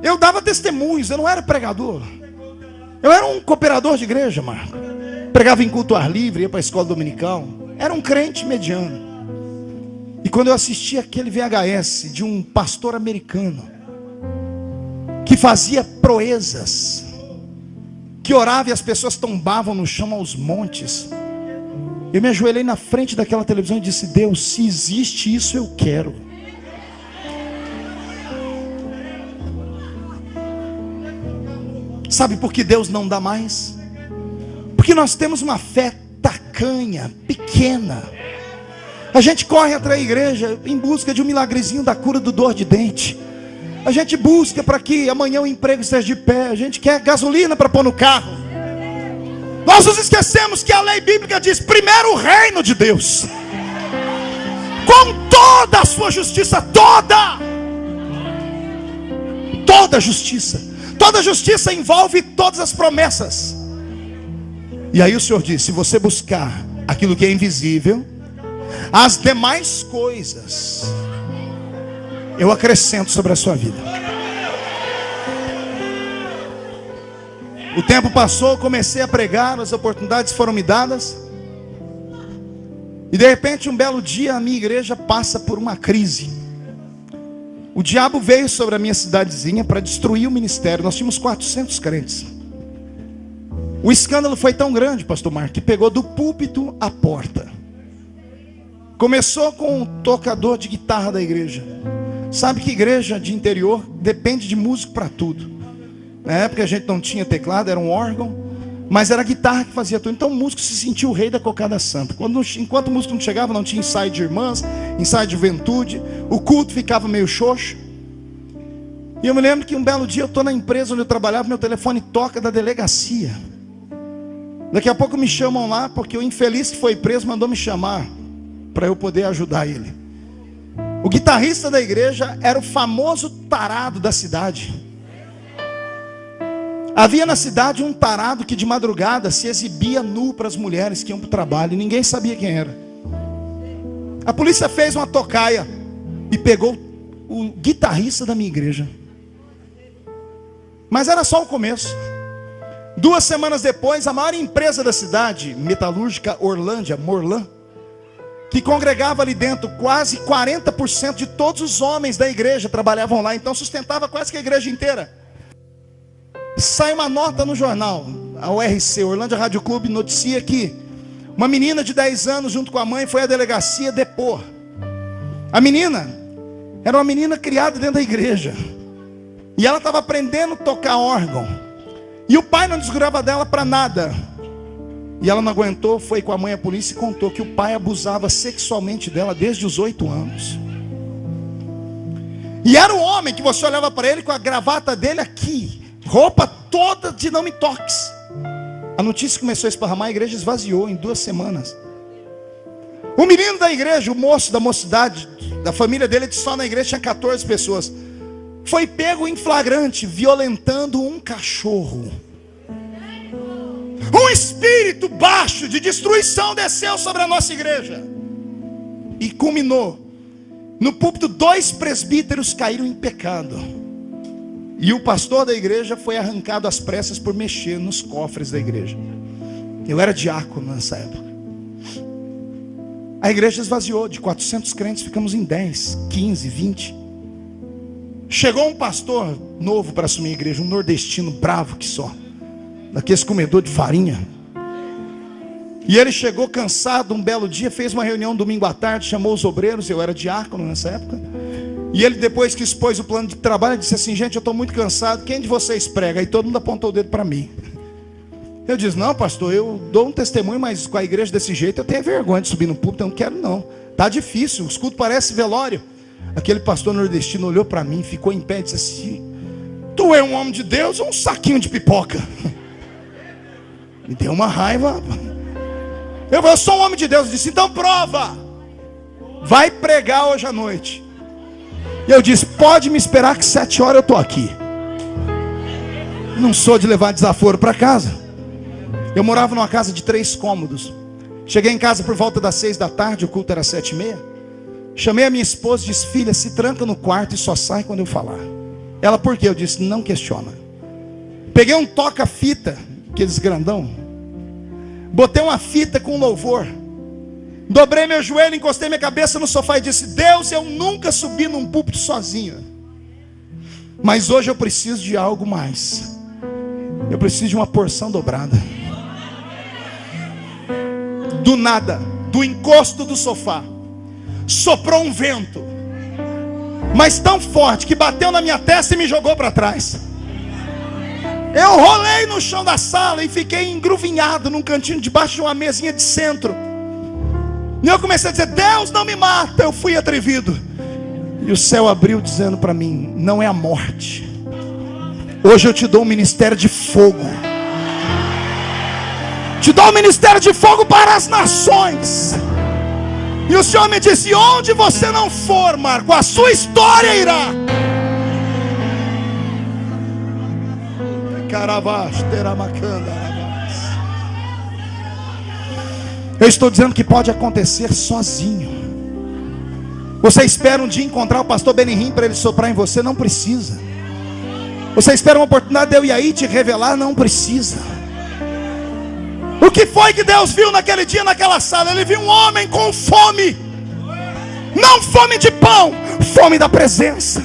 Eu dava testemunhos, eu não era pregador. Eu era um cooperador de igreja, Marco. Pregava em culto ao ar livre, ia para a escola dominical. Era um crente mediano. E quando eu assisti aquele VHS de um pastor americano que fazia proezas, que orava e as pessoas tombavam no chão aos montes, eu me ajoelhei na frente daquela televisão e disse: Deus, se existe isso, eu quero. Sabe por que Deus não dá mais? Porque nós temos uma fé tacanha, pequena. A gente corre atrás da igreja em busca de um milagrezinho da cura do dor de dente. A gente busca para que amanhã o emprego esteja de pé. A gente quer gasolina para pôr no carro. Nós nos esquecemos que a lei bíblica diz: primeiro o reino de Deus, com toda a sua justiça, toda justiça. Toda justiça envolve todas as promessas. E aí o Senhor diz: se você buscar aquilo que é invisível, as demais coisas eu acrescento sobre a sua vida. O tempo passou, comecei a pregar, as oportunidades foram me dadas. E de repente, um belo dia, a minha igreja passa por uma crise. O diabo veio sobre a minha cidadezinha para destruir o ministério. Nós tínhamos 400 crentes. O escândalo foi tão grande, pastor Marco, que pegou do púlpito à porta. Começou com o tocador de guitarra da igreja. Sabe que igreja de interior depende de músico para tudo. Na época a gente não tinha teclado, era um órgão, mas era a guitarra que fazia tudo. Então o músico se sentia o rei da cocada santa. Enquanto o músico não chegava, não tinha ensaio de irmãs, ensaio de juventude, o culto ficava meio xoxo. E eu me lembro que um belo dia eu estou na empresa onde eu trabalhava, meu telefone toca da delegacia. Daqui a pouco me chamam lá, porque o infeliz que foi preso mandou me chamar para eu poder ajudar ele. O guitarrista da igreja era o famoso tarado da cidade. Havia na cidade um tarado que de madrugada se exibia nu para as mulheres que iam para o trabalho, e ninguém sabia quem era. A polícia fez uma tocaia e pegou o guitarrista da minha igreja. Mas era só o começo. 2 semanas depois, a maior empresa da cidade, metalúrgica Orlândia, Morlan, que congregava ali dentro, quase 40% de todos os homens da igreja trabalhavam lá, então sustentava quase que a igreja inteira. Sai uma nota no jornal, a URC, Orlândia Rádio Clube, noticia que uma menina de 10 anos junto com a mãe foi à delegacia depor. A menina era uma menina criada dentro da igreja, e ela estava aprendendo a tocar órgão, e o pai não desgrava dela para nada. E ela não aguentou, foi com a mãe à polícia e contou que o pai abusava sexualmente dela desde os 8 anos. E era o homem que você olhava para ele com a gravata dele aqui, roupa toda de não me toques. A notícia começou a esparramar, a igreja esvaziou em 2 semanas. O menino da igreja, o moço da mocidade, da família dele, só na igreja tinha 14 pessoas, foi pego em flagrante, violentando um cachorro. Um espírito baixo de destruição desceu sobre a nossa igreja e culminou no púlpito. 2 presbíteros caíram em pecado, e o pastor da igreja foi arrancado às pressas por mexer nos cofres da igreja. Eu era diácono nessa época. A igreja esvaziou, de 400 crentes ficamos em 10, 15, 20. Chegou um pastor novo para assumir a igreja, um nordestino bravo que só, daqueles comedor de farinha. E ele chegou cansado um belo dia, fez uma reunião domingo à tarde, chamou os obreiros, eu era diácono nessa época. E ele, depois que expôs o plano de trabalho, disse assim: gente, eu estou muito cansado, quem de vocês prega? Aí todo mundo apontou o dedo para mim. Eu disse: não, pastor, eu dou um testemunho, mas com a igreja desse jeito eu tenho vergonha de subir no púlpito, eu não quero não. Tá difícil, os cultos parecem velório. Aquele pastor nordestino olhou para mim, ficou em pé e disse assim: tu é um homem de Deus ou um saquinho de pipoca? Me deu uma raiva. Eu sou um homem de Deus. Eu disse: então prova, vai pregar hoje à noite. E eu disse: pode me esperar que 7 horas eu estou aqui. Não sou de levar desaforo para casa. Eu morava numa casa de 3 cômodos. Cheguei em casa por volta das 6 da tarde, o culto era 7h30. Chamei a minha esposa e disse: filha, se tranca no quarto e só sai quando eu falar. Ela: por quê? Eu disse: não questiona. Peguei um toca-fita, aqueles grandão, botei uma fita com louvor, dobrei meu joelho, encostei minha cabeça no sofá e disse: Deus, eu nunca subi num púlpito sozinho, mas hoje eu preciso de algo mais. Eu preciso de uma porção dobrada. Do nada, do encosto do sofá, soprou um vento, mas tão forte que bateu na minha testa e me jogou para trás. Eu rolei no chão da sala e fiquei engruvinhado num cantinho debaixo de uma mesinha de centro. E eu comecei a dizer: Deus não me mata. Eu fui atrevido. E o céu abriu dizendo para mim: não é a morte. Hoje eu te dou um ministério de fogo. Te dou um ministério de fogo para as nações. E o Senhor me disse: onde você não for, Marco, a sua história irá. Eu estou dizendo que pode acontecer sozinho. Você espera um dia encontrar o pastor Benihim para ele soprar em você? Não precisa. Você espera uma oportunidade de eu ir aí te revelar? Não precisa. O que foi que Deus viu naquele dia, naquela sala? Ele viu um homem com fome. Não fome de pão, fome da presença,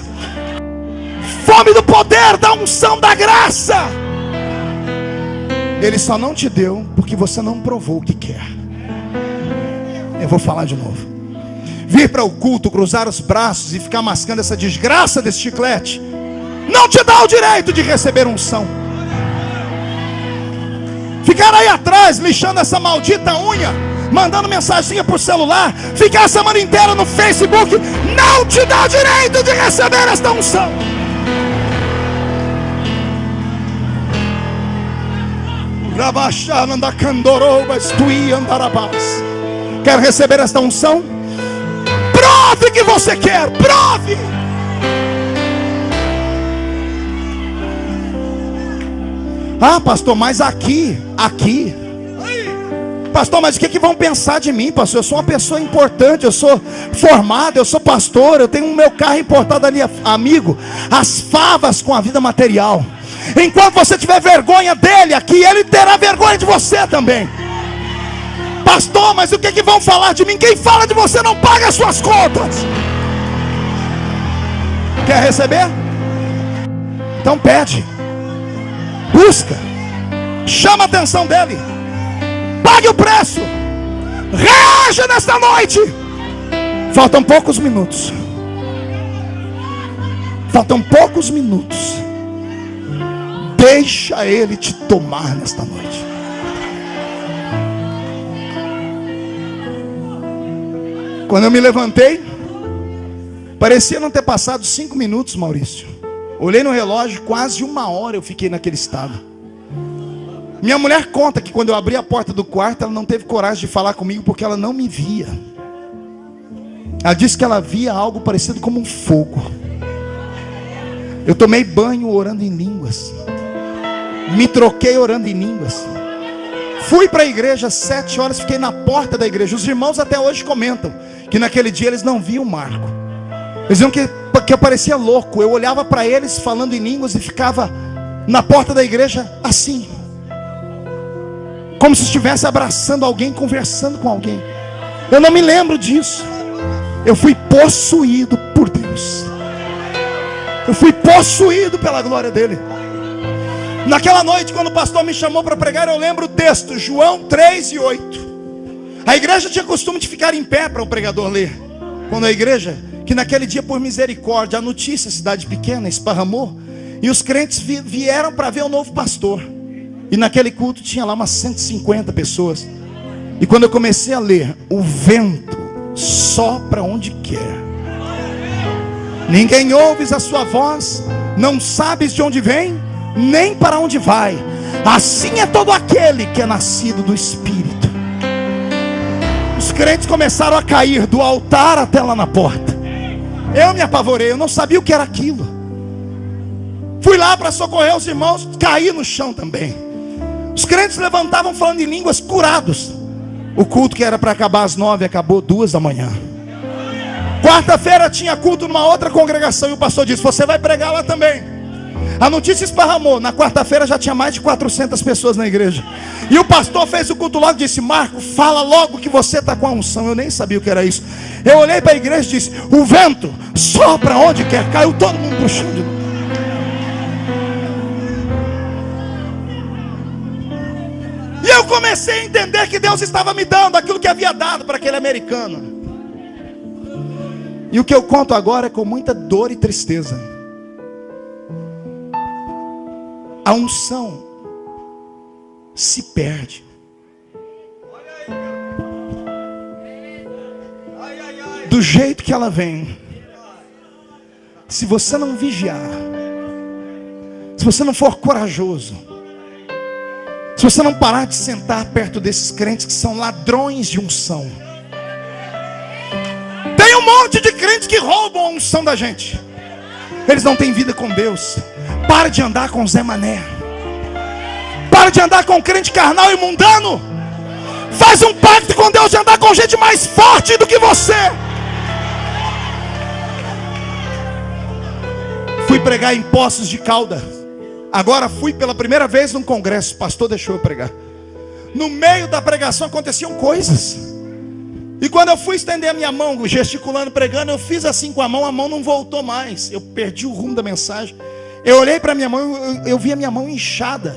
fome do poder, da unção, da graça. Ele só não te deu porque você não provou o que quer. Eu vou falar de novo. Vir para o culto, cruzar os braços e ficar mascando essa desgraça desse chiclete não te dá o direito de receber unção. Ficar aí atrás lixando essa maldita unha, mandando mensaginha por celular, ficar a semana inteira no Facebook, não te dá o direito de receber esta unção. Quer receber esta unção? Prove que você quer, prove. Ah, pastor, mas aqui, pastor, mas o que vão pensar de mim, pastor? Eu sou uma pessoa importante, eu sou formado, eu sou pastor, eu tenho o meu carro importado ali. Amigo, as favas com a vida material. Enquanto você tiver vergonha dele aqui, ele terá vergonha de você também. Pastor, mas o que vão falar de mim? Quem fala de você não paga as suas contas. Quer receber? Então pede, busca, chama a atenção dele, pague o preço, reaja nesta noite. Faltam poucos minutos. Faltam poucos minutos. Deixa ele te tomar nesta noite. Quando eu me levantei, parecia não ter passado 5 minutos, Maurício. Olhei no relógio, quase 1 hora eu fiquei naquele estado. Minha mulher conta que quando eu abri a porta do quarto, ela não teve coragem de falar comigo porque ela não me via. Ela disse que ela via algo parecido como um fogo. Eu tomei banho orando em línguas, me troquei orando em línguas, fui para a igreja às 7 horas, fiquei na porta da igreja. Os irmãos até hoje comentam que naquele dia eles não viam o Marco. Eles diziam que eu parecia louco. Eu olhava para eles falando em línguas e ficava na porta da igreja assim, como se estivesse abraçando alguém, conversando com alguém. Eu não me lembro disso. Eu fui possuído por Deus. Eu fui possuído pela glória dele. Naquela noite, quando o pastor me chamou para pregar, eu lembro o texto, João 3:8. A igreja tinha costume de ficar em pé para o pregador ler. Quando a igreja, que naquele dia por misericórdia, a notícia, cidade pequena, esparramou, e os crentes vieram para ver o novo pastor. E naquele culto tinha lá umas 150 pessoas. E quando eu comecei a ler, o vento sopra onde quer, ninguém ouves a sua voz, não sabes de onde vem, nem para onde vai. Assim é todo aquele que é nascido do Espírito. Os crentes começaram a cair do altar até lá na porta. Eu me apavorei, eu não sabia o que era aquilo. Fui lá para socorrer os irmãos, caí no chão também. Os crentes levantavam falando em línguas, curados. O culto que era para acabar às 9 acabou 2 da manhã. Quarta-feira tinha culto numa outra congregação e o pastor disse: você vai pregar lá também. A notícia esparramou. Na quarta-feira já tinha mais de 400 pessoas na igreja. E o pastor fez o culto logo e disse: Marco, fala logo que você está com a unção. Eu nem sabia o que era isso. Eu olhei para a igreja e disse: o vento sopra onde quer. Caiu todo mundo pro chão de novo. E eu comecei a entender que Deus estava me dando aquilo que havia dado para aquele americano. E o que eu conto agora é com muita dor e tristeza. A unção se perde. do jeito que ela vem, se você não vigiar, se você não for corajoso, se você não parar de sentar perto desses crentes que são ladrões de unção. Tem um monte de crentes que roubam a unção da gente. Eles não têm vida com Deus. Para de andar com Zé Mané. Para de andar com crente carnal e mundano. Faz um pacto com Deus de andar com gente mais forte do que você. Fui pregar em Poços de Caldas. Agora fui pela primeira vez num congresso. O pastor deixou eu pregar. No meio da pregação aconteciam coisas. E quando eu fui estender a minha mão, gesticulando, pregando, eu fiz assim com a mão não voltou mais. Eu perdi o rumo da mensagem. Eu olhei para a minha mão, eu vi a minha mão inchada,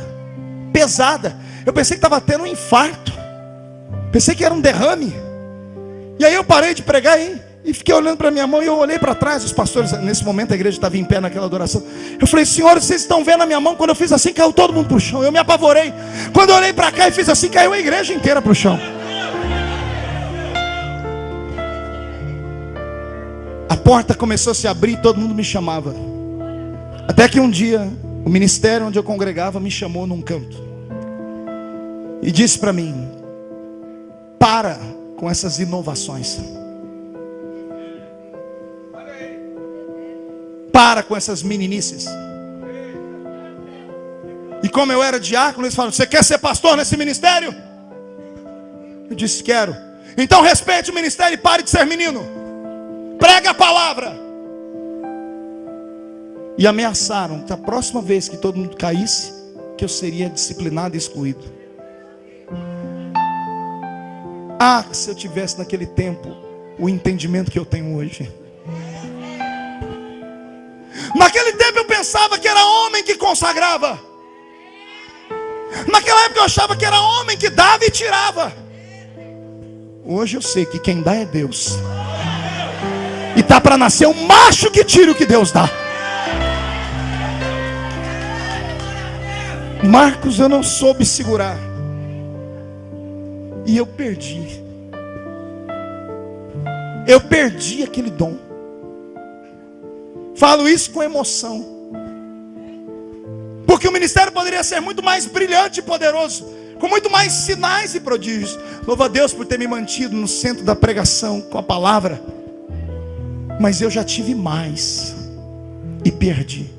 pesada. Eu pensei que estava tendo um infarto. Pensei que era um derrame. E aí eu parei de pregar e fiquei olhando para a minha mão. E eu olhei para trás, os pastores, nesse momento a igreja estava em pé naquela adoração. Eu falei: senhores, vocês estão vendo a minha mão? Quando eu fiz assim, caiu todo mundo para o chão. Eu me apavorei. Quando eu olhei para cá e fiz assim, caiu a igreja inteira para o chão. A porta começou a se abrir e todo mundo me chamava. Até que um dia, o ministério onde eu congregava me chamou num canto e disse para mim: para com essas inovações. Para com essas meninices. E como eu era diácono, eles falaram: você quer ser pastor nesse ministério? Eu disse: quero. Então respeite o ministério e pare de ser menino. Prega a palavra. E ameaçaram que a próxima vez que todo mundo caísse, que eu seria disciplinado e excluído. Ah, se eu tivesse naquele tempo o entendimento que eu tenho hoje. Naquele tempo eu pensava que era homem que consagrava. Naquela época eu achava que era homem que dava e tirava. Hoje eu sei que quem dá é Deus. E está para nascer um macho que tira o que Deus dá. Marcos, eu não soube segurar. E eu perdi. Eu perdi aquele dom. Falo isso com emoção. Porque o ministério poderia ser muito mais brilhante e poderoso, com muito mais sinais e prodígios. Louvo a Deus por ter me mantido no centro da pregação com a palavra. Mas eu já tive mais e perdi.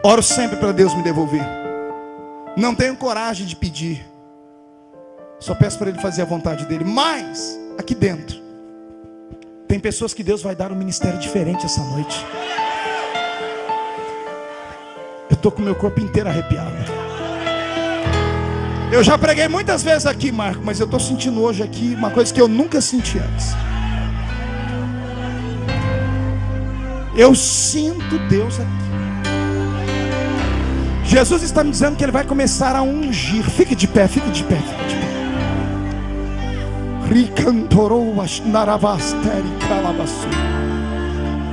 Oro sempre para Deus me devolver. Não tenho coragem de pedir. Só peço para Ele fazer a vontade dEle. Mas, aqui dentro, tem pessoas que Deus vai dar um ministério diferente essa noite. Eu estou com o meu corpo inteiro arrepiado. Eu já preguei muitas vezes aqui, Marco, mas eu estou sentindo hoje aqui uma coisa que eu nunca senti antes. Eu sinto Deus aqui. Jesus está me dizendo que Ele vai começar a ungir. Fique de pé, fique de pé, fique de pé.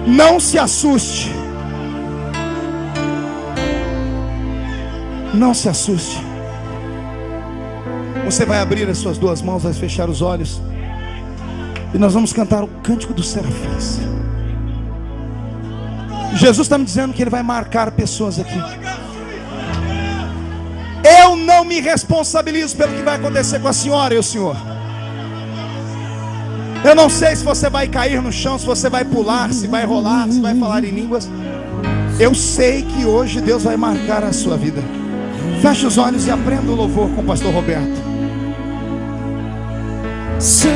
Não se assuste. Não se assuste. Você vai abrir as suas duas mãos, vai fechar os olhos. E nós vamos cantar o cântico dos serafins. Jesus está me dizendo que Ele vai marcar pessoas aqui. Eu não me responsabilizo pelo que vai acontecer com a senhora e o senhor. Eu não sei se você vai cair no chão, se você vai pular, se vai rolar, se vai falar em línguas. Eu sei que hoje Deus vai marcar a sua vida. Feche os olhos e aprenda o louvor com o pastor Roberto. Santo,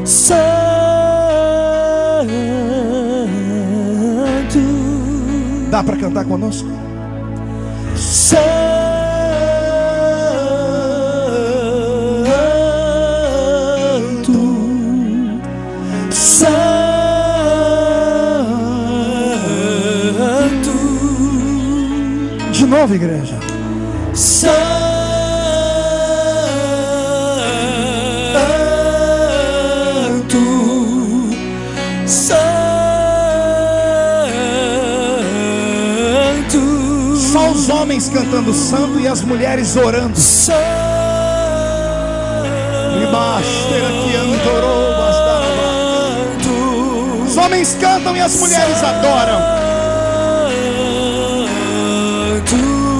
Santo. Dá para cantar conosco? Santo, Santo. De novo, igreja. Santo, Santo. cantando santo e as mulheres orando. Os homens cantam e as mulheres adoram.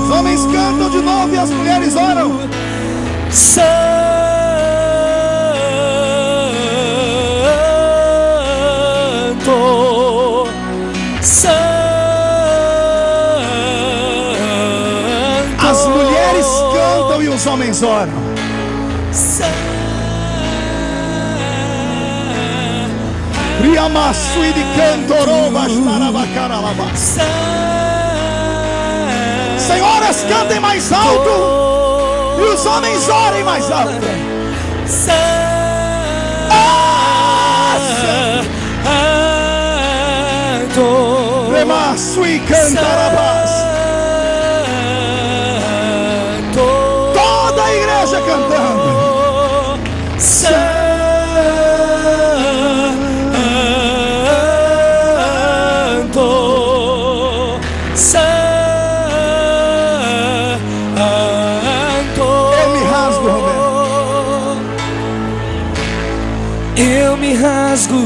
Os homens cantam de novo e as mulheres oram. Santo, Santo. As mulheres cantam e os homens oram. Senhoras, cantem mais alto e os homens orem mais alto. Remasui cantarabás. Toda a igreja cantando. Eu me rasgo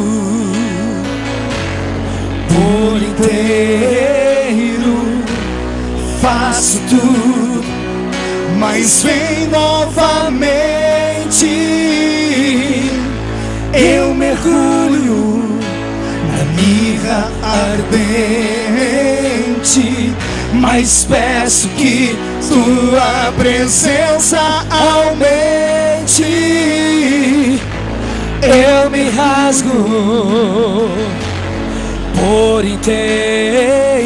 por inteiro, faço tudo, mas vem novamente. Eu mergulho na mirra ardente, mas peço que tua presença aumente. Eu me rasgo por inteiro,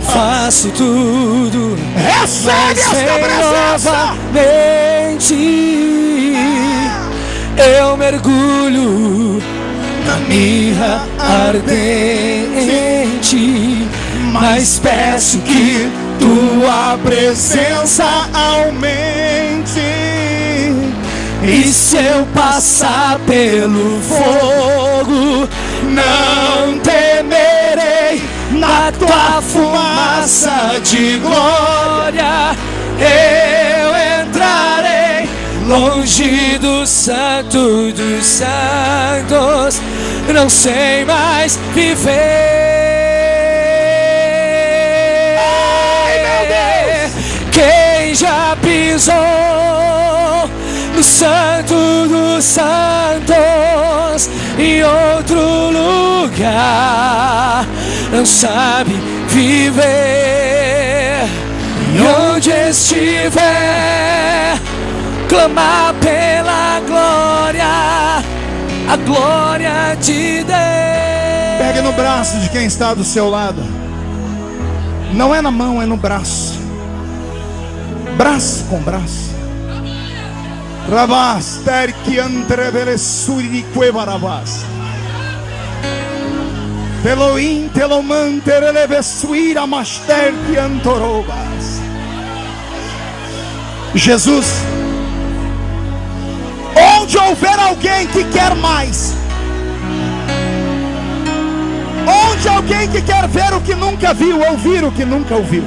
faço tudo, recebe esta presença novamente. Eu mergulho na mirra ardente, mas peço que tua presença aumente. E se eu passar pelo fogo, não temerei. Na tua fumaça de glória eu entrarei, longe do santo dos santos. Não sei mais viver. Ai, meu Deus! Quem já pisou no santo dos santos em outro lugar, não sabe viver. E onde estiver, clamar pela glória, a glória de Deus. Pegue no braço de quem está do seu lado. Não é na mão, é no braço. Braço com braço. Rabás, terque antrevelessuri quevarabás. Teloim, teloman, terelevesuira, master que antorobas. Jesus, onde houver alguém que quer mais, onde alguém que quer ver o que nunca viu, ouvir o que nunca ouviu,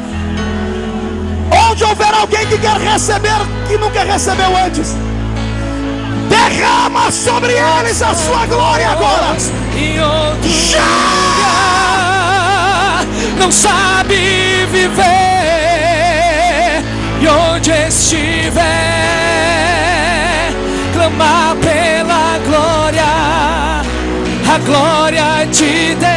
onde houver alguém que quer receber o que nunca recebeu antes, derrama sobre eles a sua glória agora. Já não sabe viver. E onde estiver, clamar pela glória, a glória de Deus.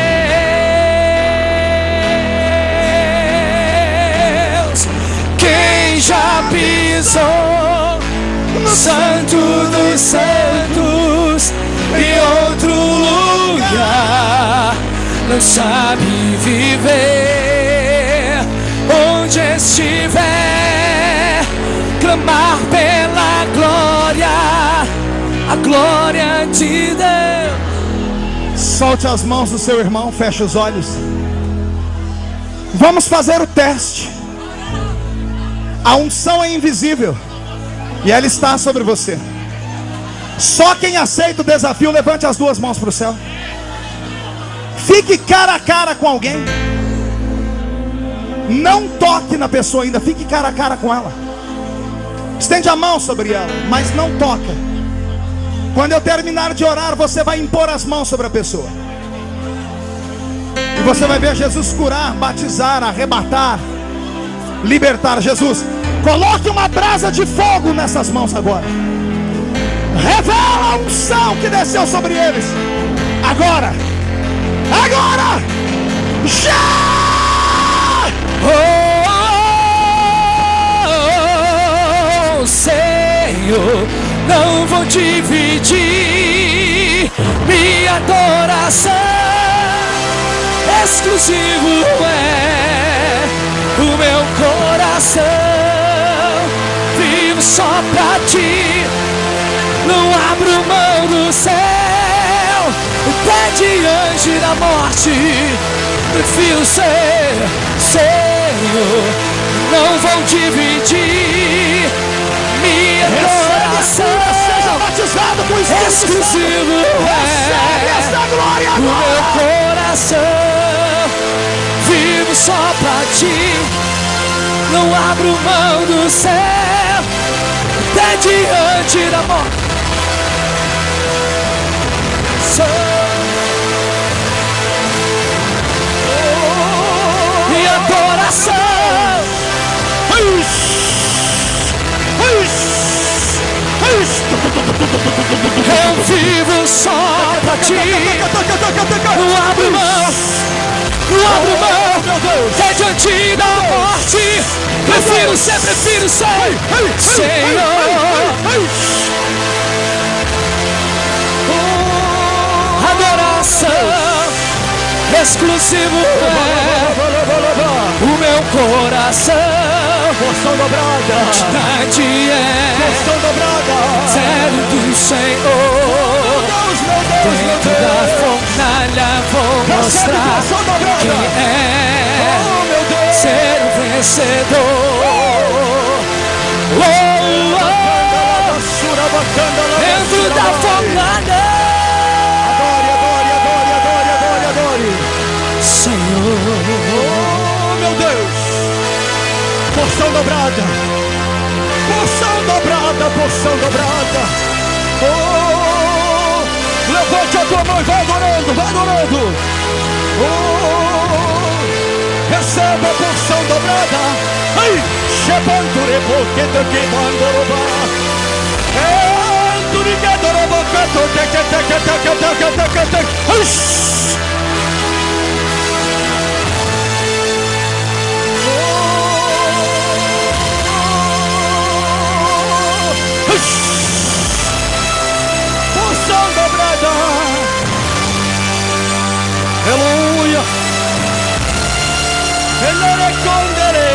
Quem já pisou no santo dos santos em outro lugar, não sabe viver. Onde estiver, clamar pela glória, a glória de Deus. Solte as mãos do seu irmão, feche os olhos. Vamos fazer o teste. A unção é invisível e ela está sobre você. Só quem aceita o desafio, levante as duas mãos para o céu. Fique cara a cara com alguém. Não toque na pessoa ainda, fique cara a cara com ela. Estende a mão sobre ela, mas não toca. Quando eu terminar de orar, você vai impor as mãos sobre a pessoa. E você vai ver Jesus curar, batizar, arrebatar, libertar. Jesus, coloque uma brasa de fogo nessas mãos agora. Revela a unção que desceu sobre eles. Agora, agora, já! Oh, Senhor, não vou dividir minha adoração. Exclusivo é o meu coração. Vivo só pra ti. Não abro mão do céu, até diante da morte. Prefiro ser Senhor. Não vou dividir minha adoração. Seja batizado com o Espírito exclusivo Santo. Recebe essa glória o agora. meu coração. Vivo só pra ti. Não abro mão do céu, até diante da morte. Minha adoração. Eu vivo só pra ti. Não abro mão, não abro mão, até diante da morte. Prefiro ser Senhor. Adoração exclusivo é o meu coração. Porção dobrada, Distante é porção dobrada. zero do Senhor. Dentro da fornalha vou mostrar quem é ser o vencedor. Dentro da fornalha, Senhor. Oh, meu Deus. Porção dobrada. Porção dobrada, porção dobrada. Oh, levante a tua mão e vai adorando, vai adorando. Oh, receba a porção dobrada. Ai, chepandure porque te queimandoroba. Enturigadoroba, porção dobrada. Aleluia. Ele recondere.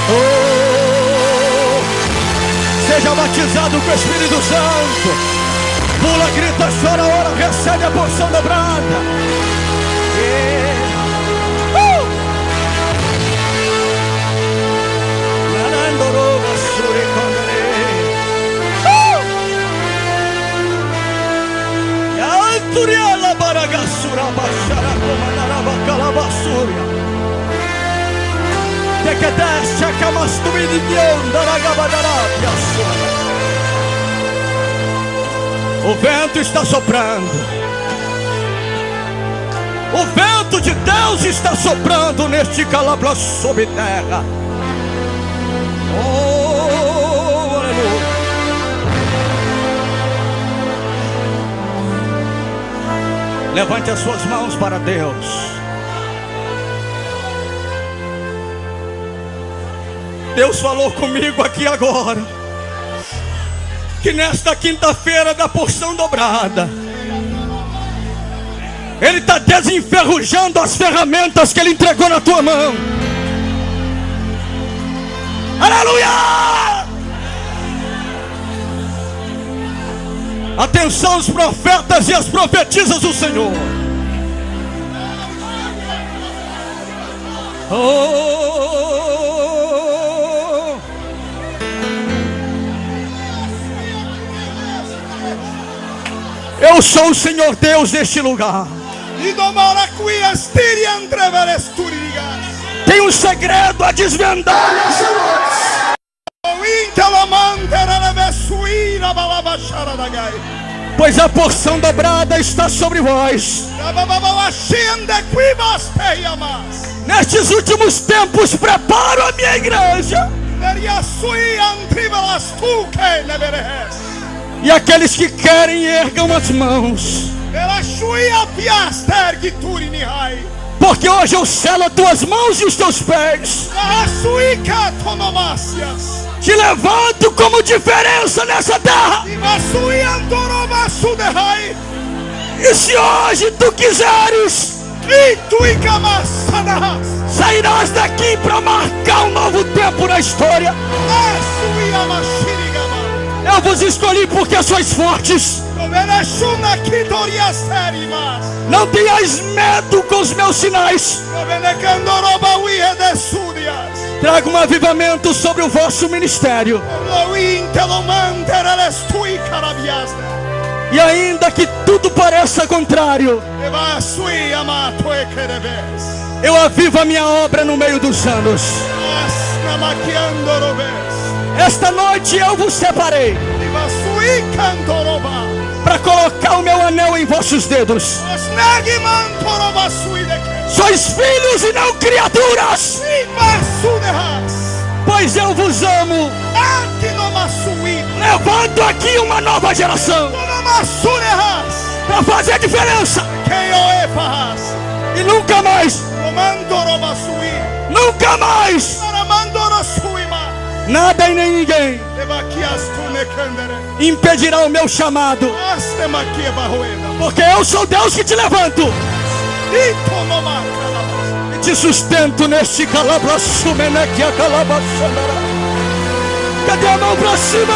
Oh, seja batizado com o Espírito Santo. Pula, grita, chora, ora, recebe a porção dobrada. O vento está soprando. O vento de Deus está soprando neste calabro sob terra. Oh, aleluia. Levante as suas mãos para Deus. Deus falou comigo aqui agora, que nesta quinta-feira da porção dobrada, Ele está desenferrujando as ferramentas que Ele entregou na tua mão. Aleluia! Atenção, os profetas e as profetisas do Senhor. Oh, eu sou o Senhor Deus deste lugar. E domara qui astiri entreveres turi. tem um segredo a desvendar. Pois a porção dobrada está sobre vós. Nestes últimos tempos preparo a minha igreja. E aqueles que querem ergam as mãos. Porque hoje eu selo as tuas mãos e os teus pés. Te levanto como diferença nessa terra. E se hoje tu quiseres, sairás daqui para marcar um novo tempo na história. Eu vos escolhi porque sois fortes. Não tenhais medo com os meus sinais. Trago um avivamento sobre o vosso ministério. E ainda que tudo pareça contrário, eu avivo a minha obra no meio dos anos. Esta noite eu vos separei para colocar o meu anel em vossos dedos. Sois filhos e não criaturas, pois eu vos amo. Levanto aqui uma nova geração para fazer a diferença. E nunca mais nada e nem ninguém impedirá o meu chamado, porque eu sou Deus que te levanto e te sustento neste calabraço. Cadê a mão pra cima?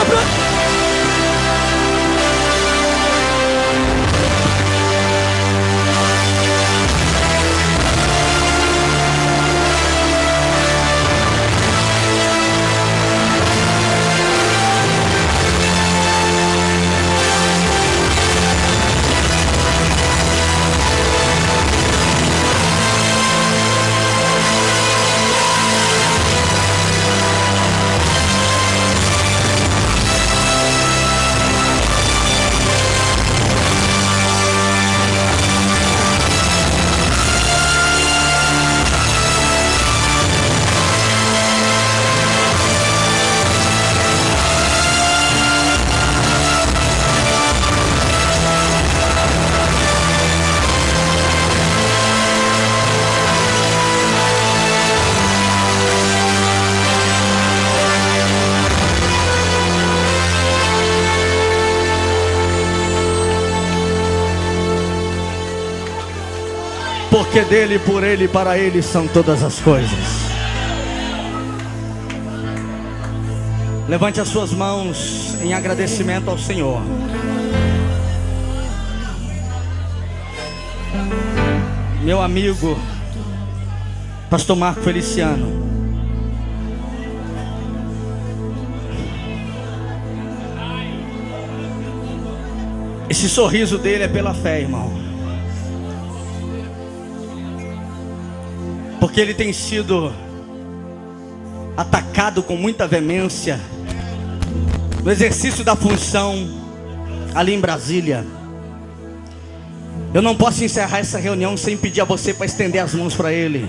Porque dele, por ele e para ele são todas as coisas. Levante as suas mãos em agradecimento ao Senhor. Meu amigo Pastor Marco Feliciano, esse sorriso dele é pela fé, irmão. Porque ele tem sido atacado com muita veemência no exercício da função ali em Brasília. Eu não posso encerrar essa reunião sem pedir a você para estender as mãos para ele.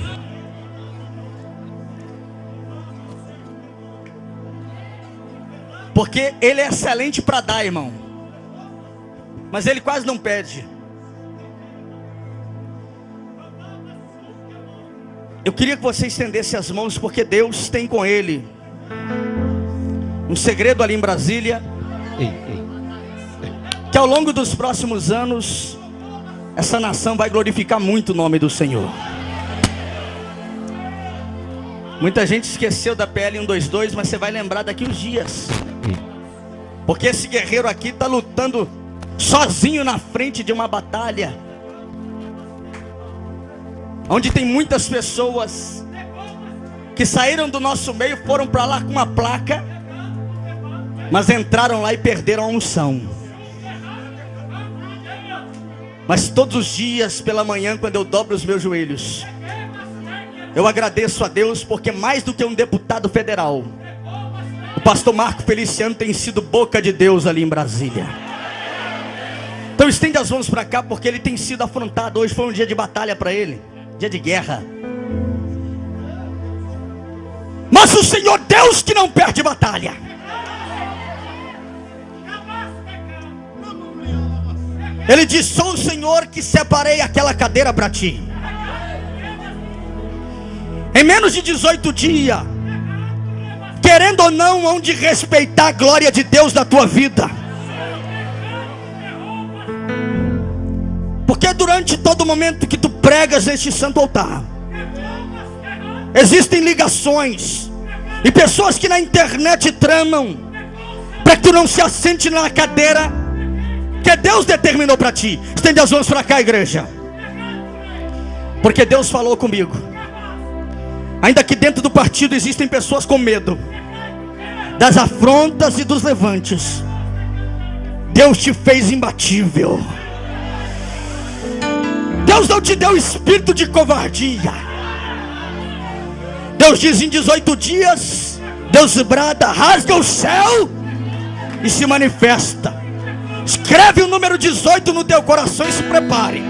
Porque ele é excelente para dar, irmão, mas ele quase não pede. Eu queria que você estendesse as mãos, porque Deus tem com ele um segredo ali em Brasília, que ao longo dos próximos anos essa nação vai glorificar muito o nome do Senhor. Muita gente esqueceu da PL 122, mas você vai lembrar daqui uns dias, porque esse guerreiro aqui está lutando sozinho na frente de uma batalha, onde tem muitas pessoas que saíram do nosso meio, foram para lá com uma placa, mas entraram lá e perderam a unção. Mas todos os dias pela manhã, quando eu dobro os meus joelhos, Eu agradeço a Deus porque mais do que um deputado federal, o pastor Marco Feliciano tem sido boca de Deus ali em Brasília. Então estende as mãos para cá, porque ele tem sido afrontado. Hoje foi um dia de batalha para ele, dia de guerra. Mas o Senhor Deus que não perde batalha. Ele diz: sou o Senhor que separei aquela cadeira para ti. Em menos de 18 dias, querendo ou não, hão de respeitar a glória de Deus na tua vida. Porque durante todo momento que tu pregas neste santo altar, existem ligações e pessoas que na internet tramam para que tu não se assente na cadeira que Deus determinou para ti. Estende as mãos para cá, igreja. Porque Deus falou comigo. Ainda que dentro do partido existem pessoas com medo das afrontas e dos levantes, Deus te fez imbatível. Deus não te deu espírito de covardia. Deus diz: em 18 dias, Deus brada, rasga o céu e se manifesta. Escreve o número 18 no teu coração e se prepare.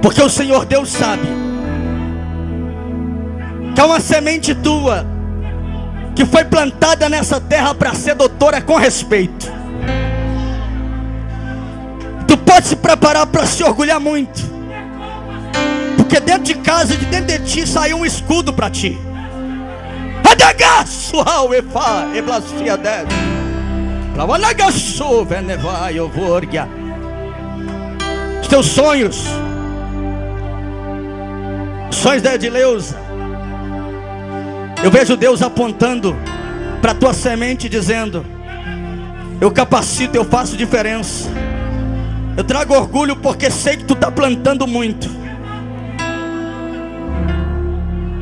Porque o Senhor Deus sabe que é uma semente tua que foi plantada nessa terra para ser doutora com respeito. Tu pode se preparar para se orgulhar muito, porque dentro de casa, de dentro de ti, saiu um escudo para ti. Os teus sonhos, os sonhos da Edileuza, eu vejo Deus apontando para a tua semente, dizendo: eu capacito, eu faço diferença. Eu trago orgulho porque sei que tu está plantando muito.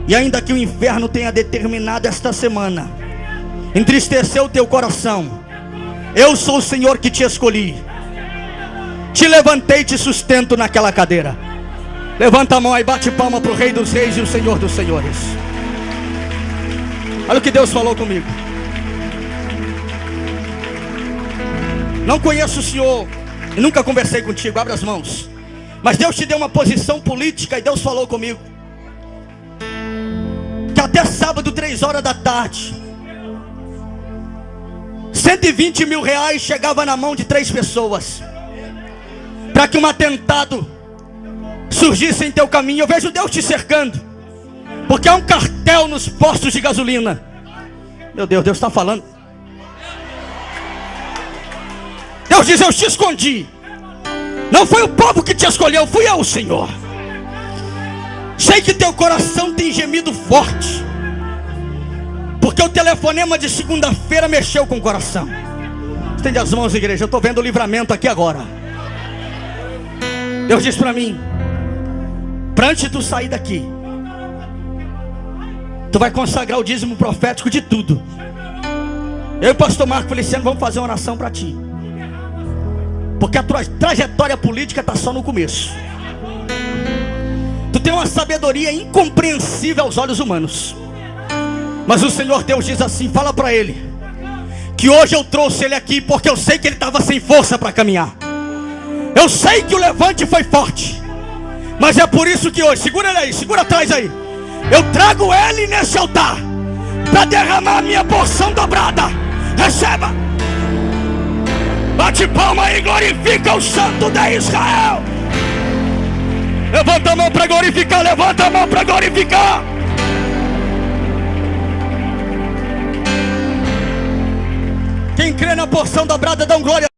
E ainda que o inferno tenha determinado esta semana entristecer o teu coração, eu sou o Senhor que te escolhi, te levantei e te sustento naquela cadeira. Levanta a mão aí, bate palma para o Rei dos Reis e o Senhor dos Senhores. Olha o que Deus falou comigo. Não conheço o Senhor e nunca conversei contigo, abre as mãos. Mas Deus te deu uma posição política e Deus falou comigo que até sábado, 3 horas da tarde, 120 mil reais chegava na mão de 3 pessoas, para que um atentado surgisse em teu caminho. Eu vejo Deus te cercando, porque há um cartel nos postos de gasolina. Meu Deus, Deus está falando. Deus diz: eu te escondi. Não foi o povo que te escolheu, fui eu, Senhor. Sei que teu coração tem gemido forte, porque o telefonema de segunda-feira mexeu com o coração. Estende as mãos, igreja. Eu estou vendo o livramento aqui agora. Deus diz para mim: para antes de tu sair daqui, tu vai consagrar o dízimo profético de tudo. Eu e o pastor Marco Feliciano vamos fazer uma oração para ti, porque a tua trajetória política está só no começo. Tu tem uma sabedoria incompreensível aos olhos humanos, mas o Senhor Deus diz assim: fala para ele que hoje eu trouxe ele aqui porque eu sei que ele estava sem força para caminhar. Eu sei que o levante foi forte, mas é por isso que hoje, segura ele aí, segura atrás aí, eu trago ele nesse altar para derramar a minha porção dobrada. Receba. Bate palma e glorifica o Santo de Israel. Levanta a mão para glorificar, levanta a mão para glorificar. Quem crê na porção dobrada, dá um glória.